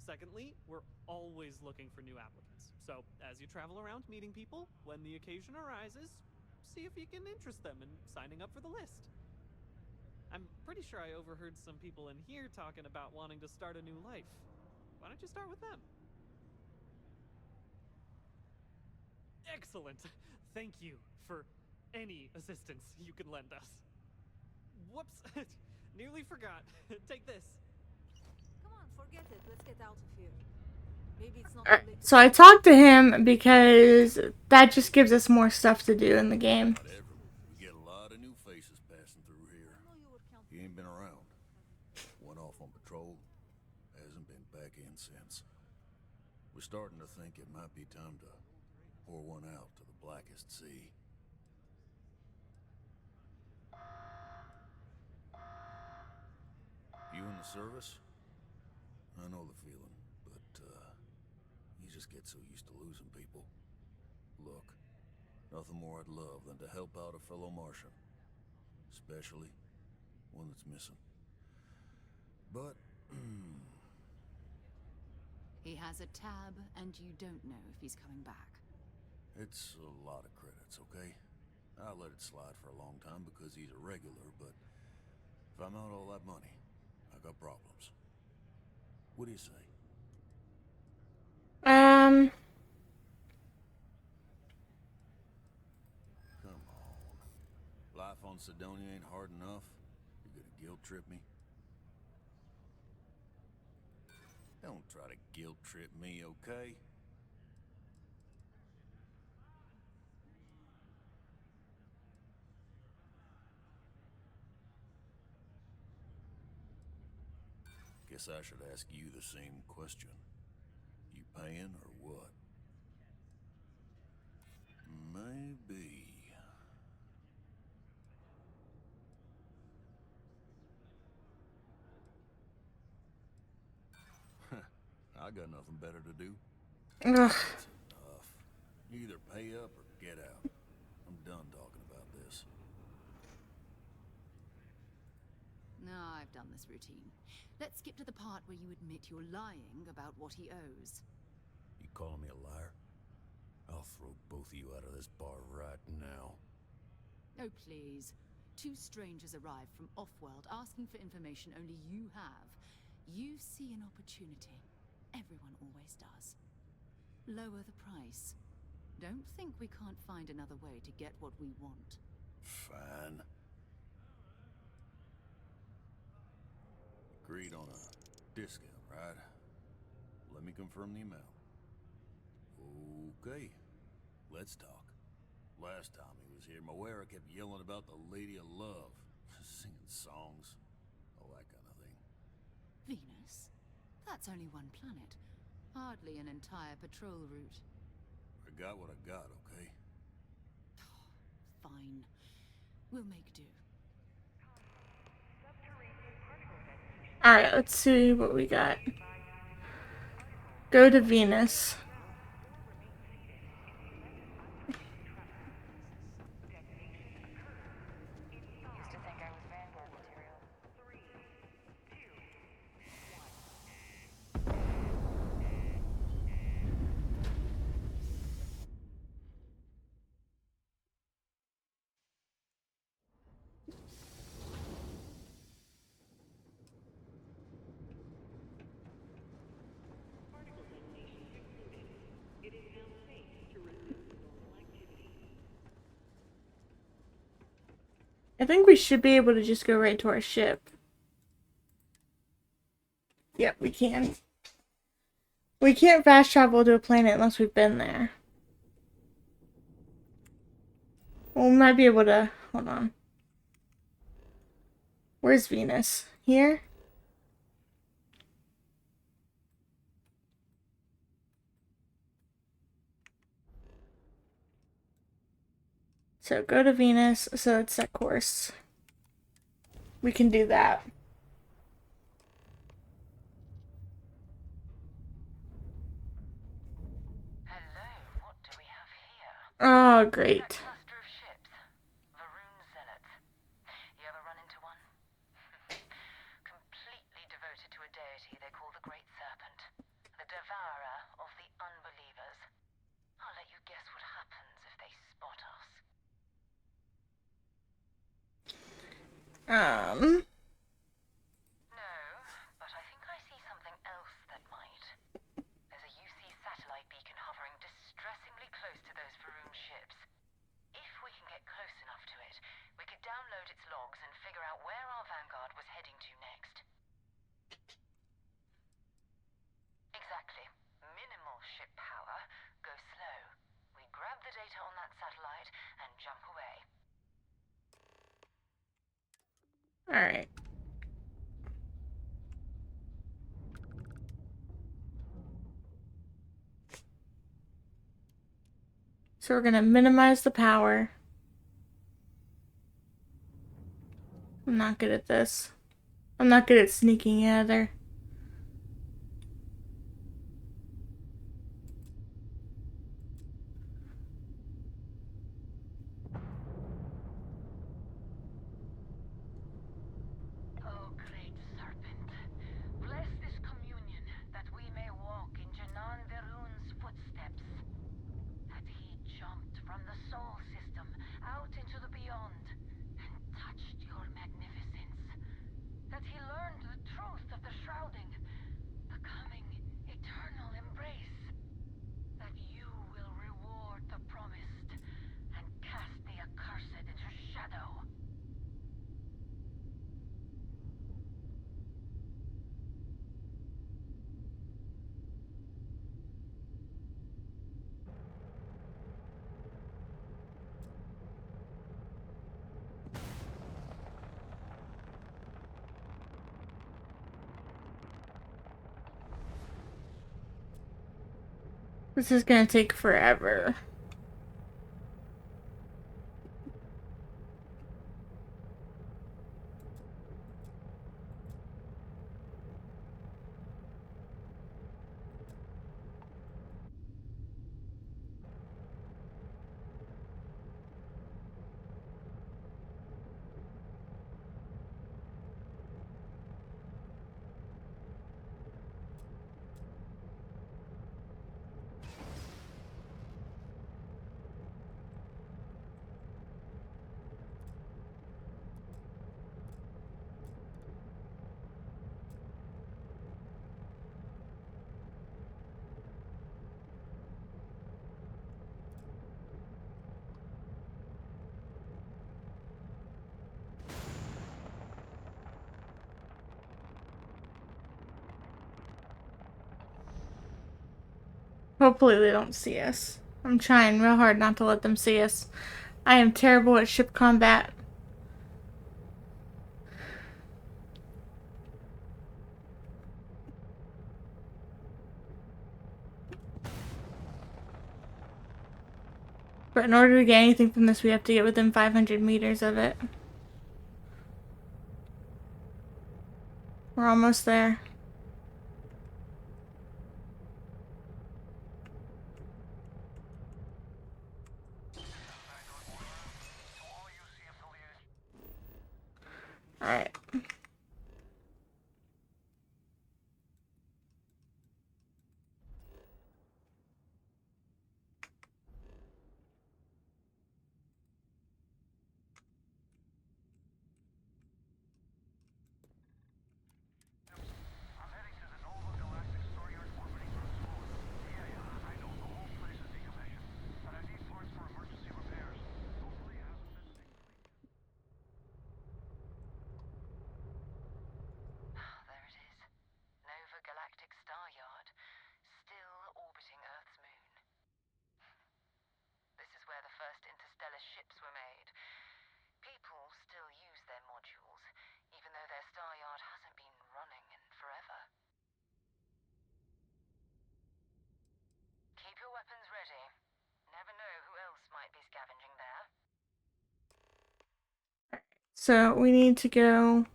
Secondly, we're always looking for new applicants. So, as you travel around meeting people, when the occasion arises, see if you can interest them in signing up for the list. I'm pretty sure I overheard some people in here talking about wanting to start a new life. Why don't you start with them? Excellent! Thank you for any assistance you can lend us. Whoops! Nearly forgot. Take this. Come on, forget it. Let's get out of here. Maybe it's not Alright, too late to so I start. talked to him because that just gives us more stuff to do in the game. Whatever. We get a lot of new faces passing through here. You ain't been around. Went off on patrol. Hasn't been back in since. We're starting to think it might be time to pour one out to the blackest sea. You in the service? I know the feeling, but, you just get so used to losing people. Look, nothing more I'd love than to help out a fellow Martian. Especially one that's missing. But, He has a tab, and you don't know if he's coming back. it's a lot of credits, okay? I let it slide for a long time because he's a regular, but if I'm out all that money, I got problems. What do you say? on Sidonia ain't hard enough. You're gonna guilt trip me? Don't try to guilt trip me, okay? Guess I should ask you the same question. You paying or what? Maybe. I got nothing better to do. Ugh. That's enough. You either pay up or get out. I'm done talking about this. No, I've done this routine. Let's skip to the part where you admit you're lying about what he owes. You calling me a liar? I'll throw both of you out of this bar right now. Oh, please. Two strangers arrive from off-world asking for information only you have. You see an opportunity. Everyone always does. Lower the price. Don't think we can't find another way to get what we want. Fine. Agreed on a discount, right? Let me confirm the amount. Okay, let's talk. Last time he was here, Moira kept yelling about the Lady of Love, singing songs, all that kind of thing. Venus? That's only one planet. Hardly an entire patrol route. I got what I got, okay? Fine. We'll make do. Alright, let's see what we got. Go to Venus. Used to think I was Vanguard material. 3, 2, 1. I think we should be able to just go right to our ship. Yep, we can. We can't fast travel to a planet unless we've been there. Well, we might be able to... Hold on. Where's Venus? Here? So go to Venus. So let's set course. We can do that. Hello, what do we have here? Oh, great. A cluster of ships. Varun Zealots. You ever run into one? Completely devoted to a deity they call the Great Serpent. The devourer of the unbelievers. I'll let you guess what happens if they spot us. No, but I think I see something else that might. There's a UC satellite beacon hovering distressingly close to those Varun ships. If we can get close enough to it, we could download its logs and figure out where our Vanguard was heading to next. Exactly. Minimal ship power. Go slow. We grab the data on that satellite and jump away. alright. So we're gonna minimize the power. I'm not good at this. I'm not good at sneaking either. Oh, great serpent, bless this communion that we may walk in Janan Verun's footsteps. That he jumped from the soul system out into the beyond and touched your magnificence. That he learned the truth of the shrouding, the coming eternal embrace. That you will reward the promised and cast the accursed into shadow. This is gonna take forever. Hopefully they don't see us. I'm trying real hard not to let them see us. I am terrible at ship combat. But in order to get anything from this, we have to get within 500 meters of it. We're almost there. Alright. There it is. Nova Galactic Star Yard. Still orbiting Earth's moon. This is where the first interstellar ships were made. People still use their modules, even though their star yard hasn't been running in forever. Keep your weapons ready. Never know who else might be scavenging there. So we need to go.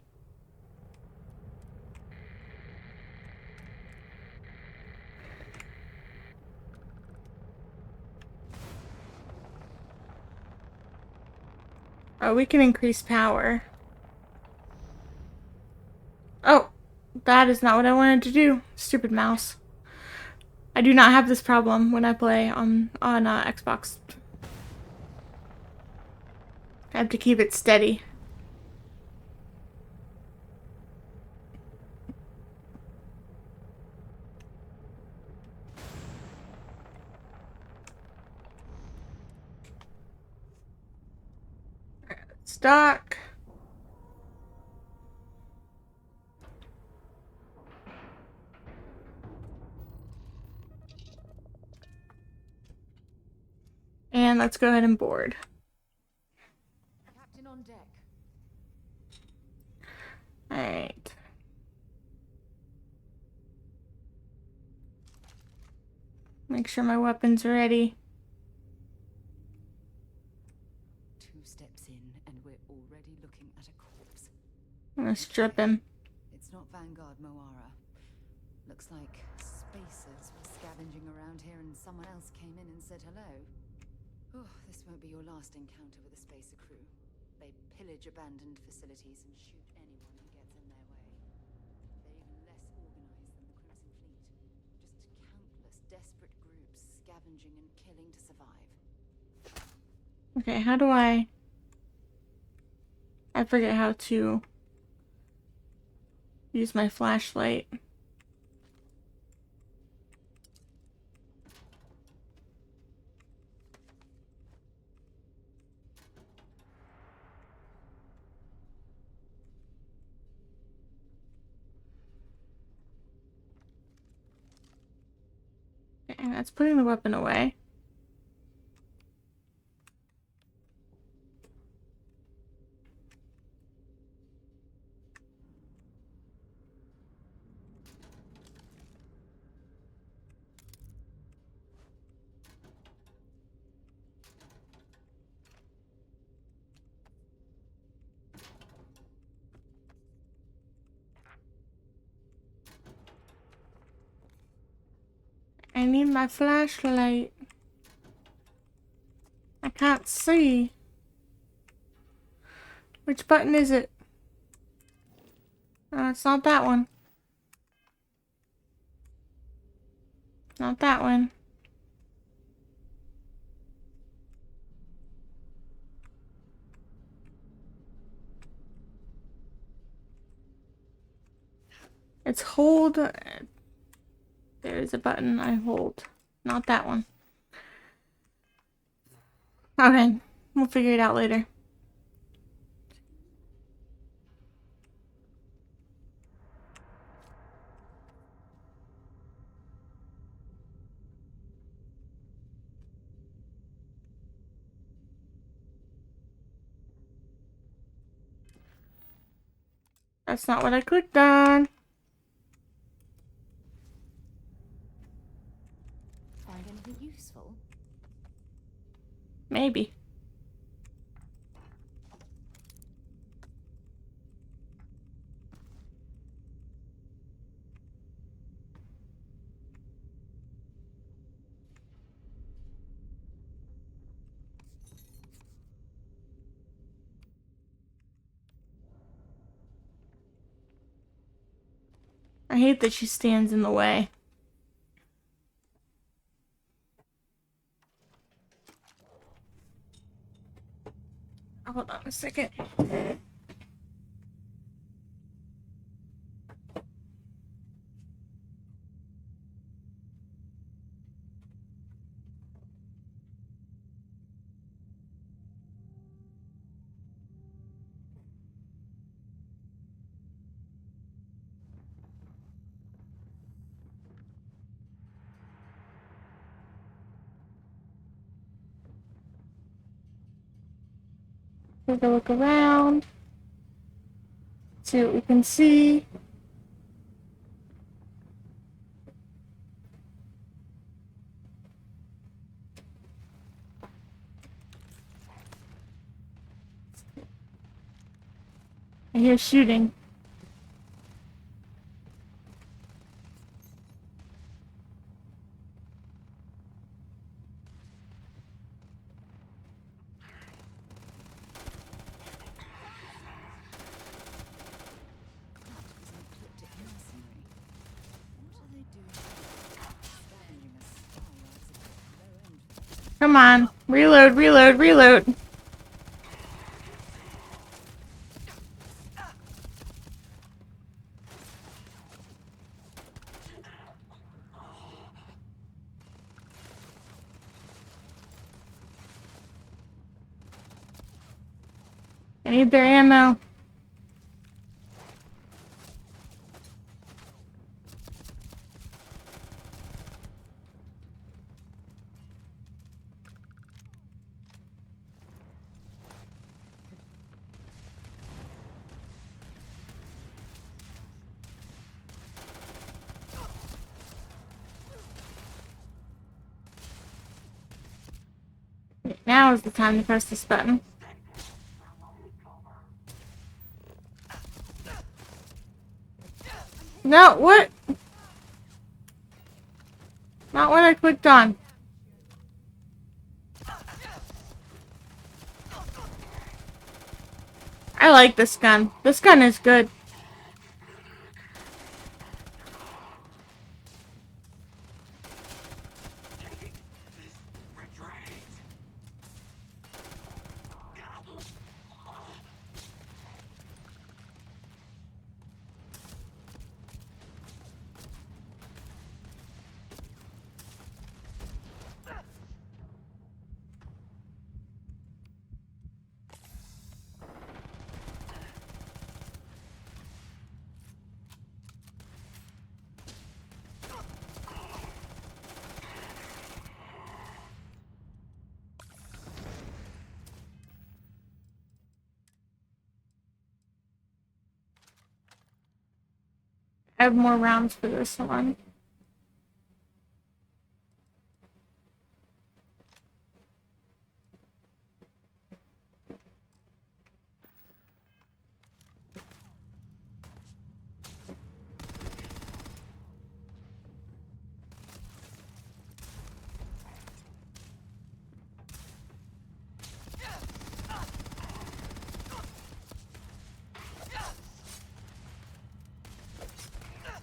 Oh, we can increase power. Oh, that is not what I wanted to do. Stupid mouse. I do not have this problem when I play on Xbox. I have to keep it steady. Stock. And let's go ahead and board. Captain on deck. Alright. Make sure my weapon's ready. 2 steps in, and we're already looking at a corpse. I'm gonna strip him. It's not Vanguard Moara. Looks like spacers were scavenging around here and someone else came in and said hello. Oh, this won't be your last encounter with a spacer crew. They pillage abandoned facilities and shoot anyone who gets in their way. They're even less organized than the Crimson Fleet. Just countless desperate groups scavenging and killing to survive. Okay, how do I forget how to use my flashlight. Okay, that's putting the weapon away. I need my flashlight. I can't see. Which button is it? It's not that one. Not that one. It's hold. There's a button I hold. Not that one. Okay. We'll figure it out later. That's not what I clicked on. Find anything useful? Maybe. I hate that she stands in the way. Hold on a second. Take a look around. See what we can see. I hear shooting. Come on. Reload, reload, reload. I need their ammo. Now is the time to press this button. No, what? Not what I clicked on. I like this gun. This gun is good. I have more rounds for this one.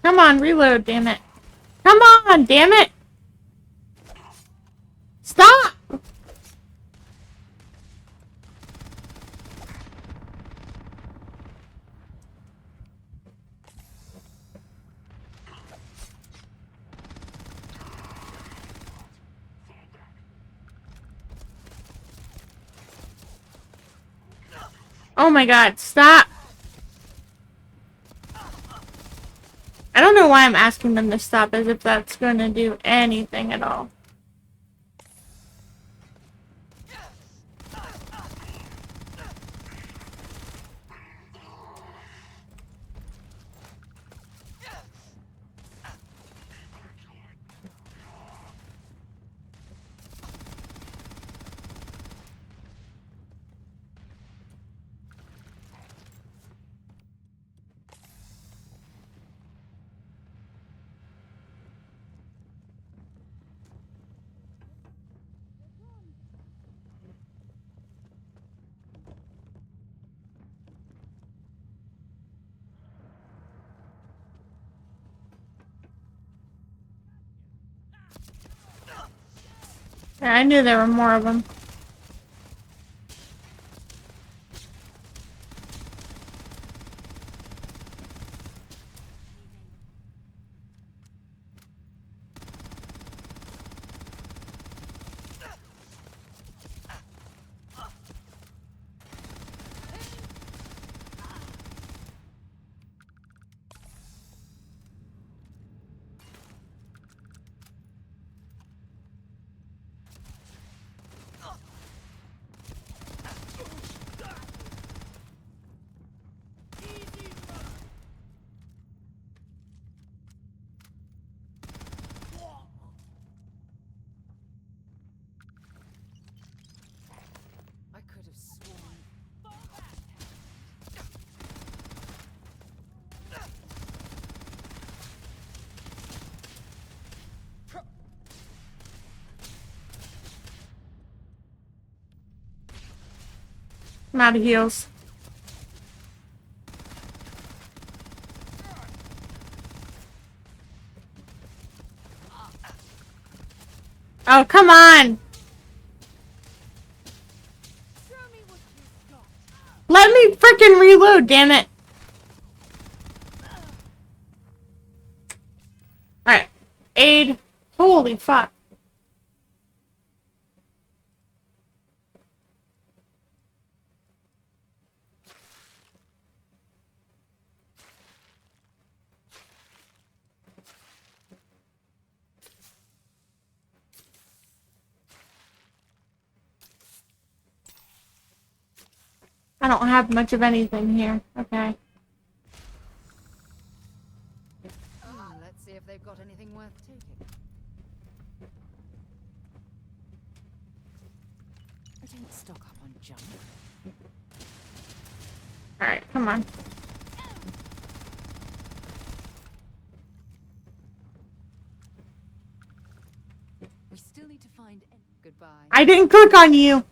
Come on, reload, damn it. Come on, damn it! Stop! Oh my god, stop! I don't know why I'm asking them to stop, as if that's going to do anything at all. Yeah, I knew there were more of them. I could have sworn. I'm out of heals. Oh, come on! Let me frickin' reload, damn it! Alright. Aid. Holy fuck. I don't have much of anything here. Okay. Let's see if they've got anything worth taking. I didn't stock up on junk. Alright, come on. We still need to find. Goodbye. I didn't click on you!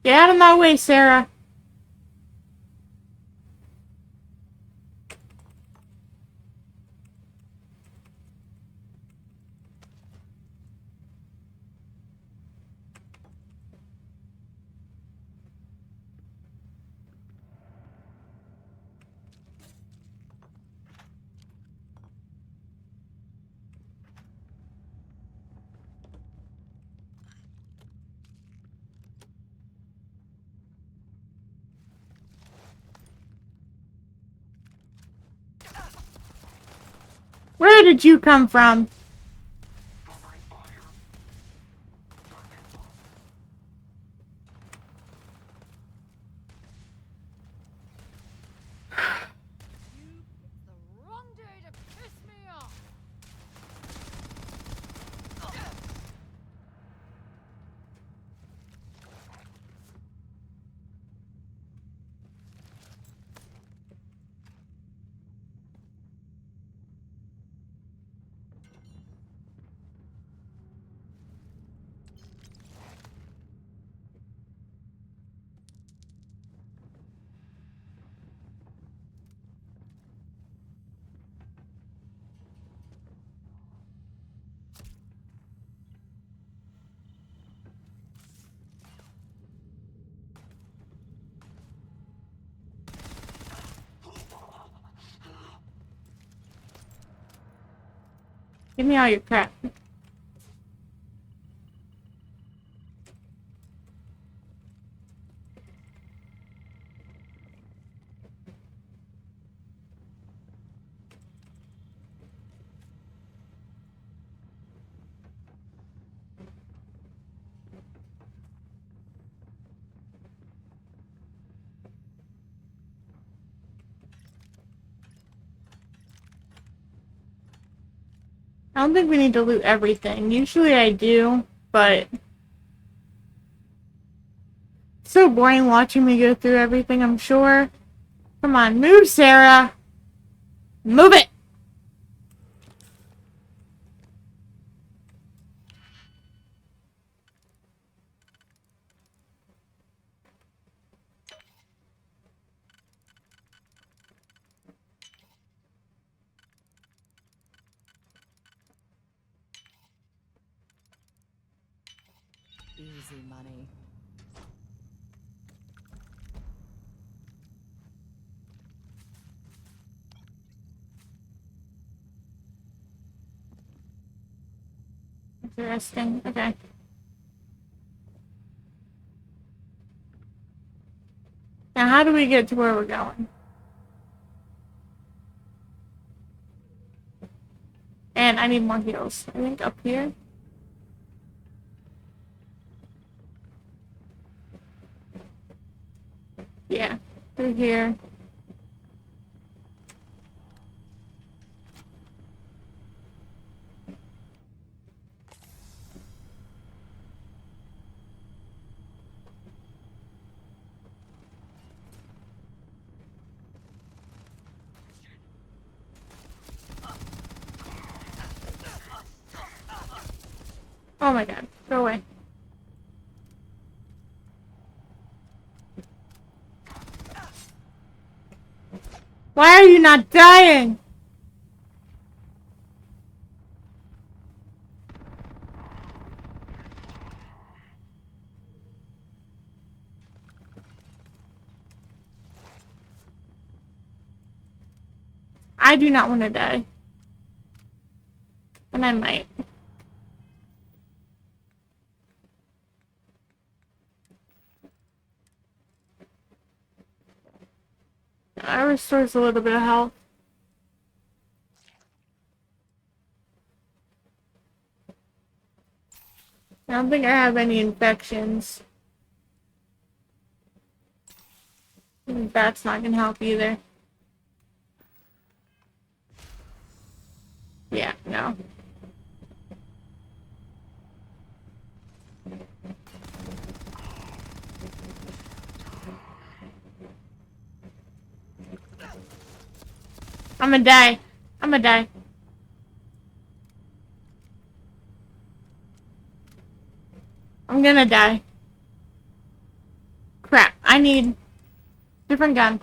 Get out of my way, Sarah. Where did you come from? Give me all your crap. I don't think we need to loot everything. Usually I do, but it's so boring watching me go through everything, I'm sure. Come on, move, Sarah! Move it! Easy money. Interesting. Okay. Now, how do we get to where we're going? And I need more heals. I think up here. Yeah, through here. Oh my god, go away. Why are you not dying? I do not want to die. And I might. That restores a little bit of health. I don't think I have any infections. That's not gonna help either. Yeah, no. I'm gonna die. I'm gonna die. I'm gonna die. Crap. I need different gun.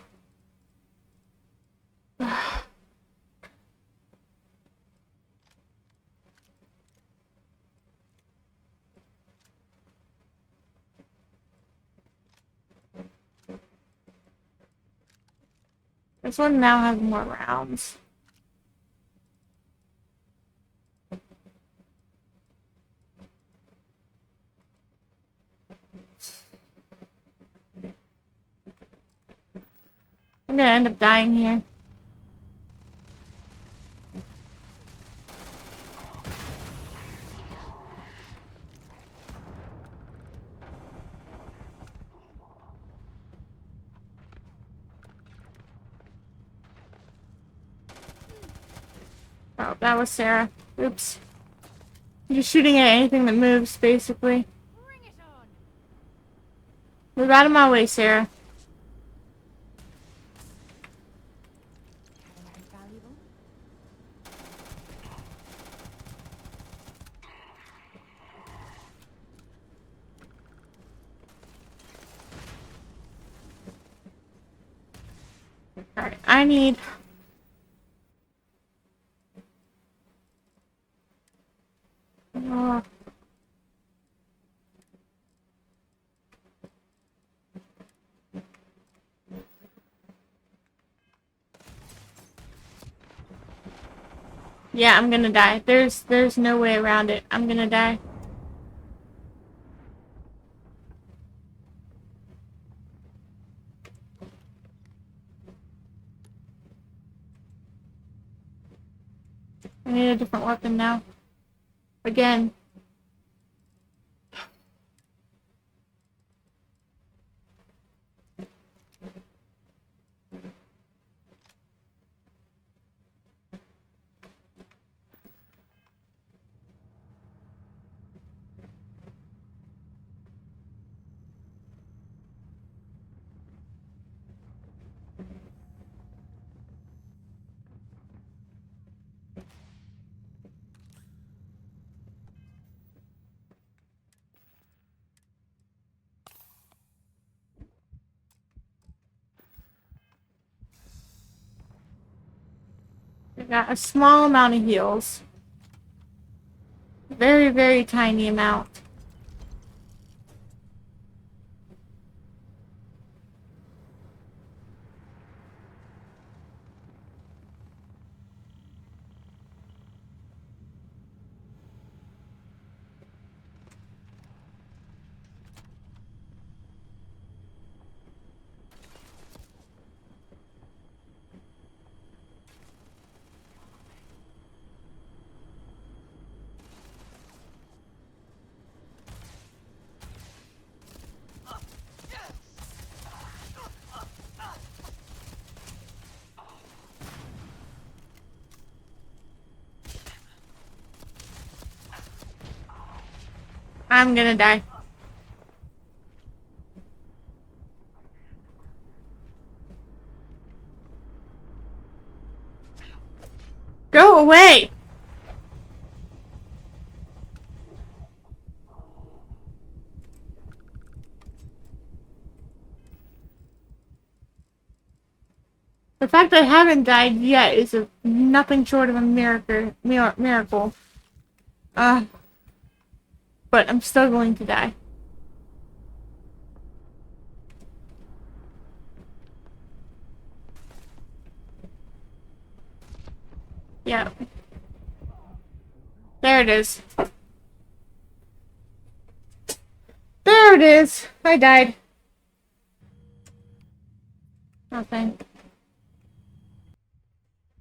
This one now has more rounds. I'm gonna end up dying here. Oh, that was Sarah. Oops. I'm just shooting at anything that moves, basically. Move out of my way, Sarah. Alright, I need... Yeah, I'm gonna die. There's no way around it. I'm gonna die. I need a different weapon now. Again. I got a small amount of heals. Very, very tiny amount. I'm gonna die. Go away! The fact that I haven't died yet is nothing short of a miracle. But I'm still going to die. Yeah. There it is. There it is. I died. Nothing.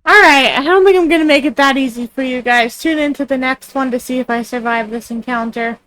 Alright, I don't think I'm gonna make it that easy for you guys. Tune into the next one to see if I survive this encounter.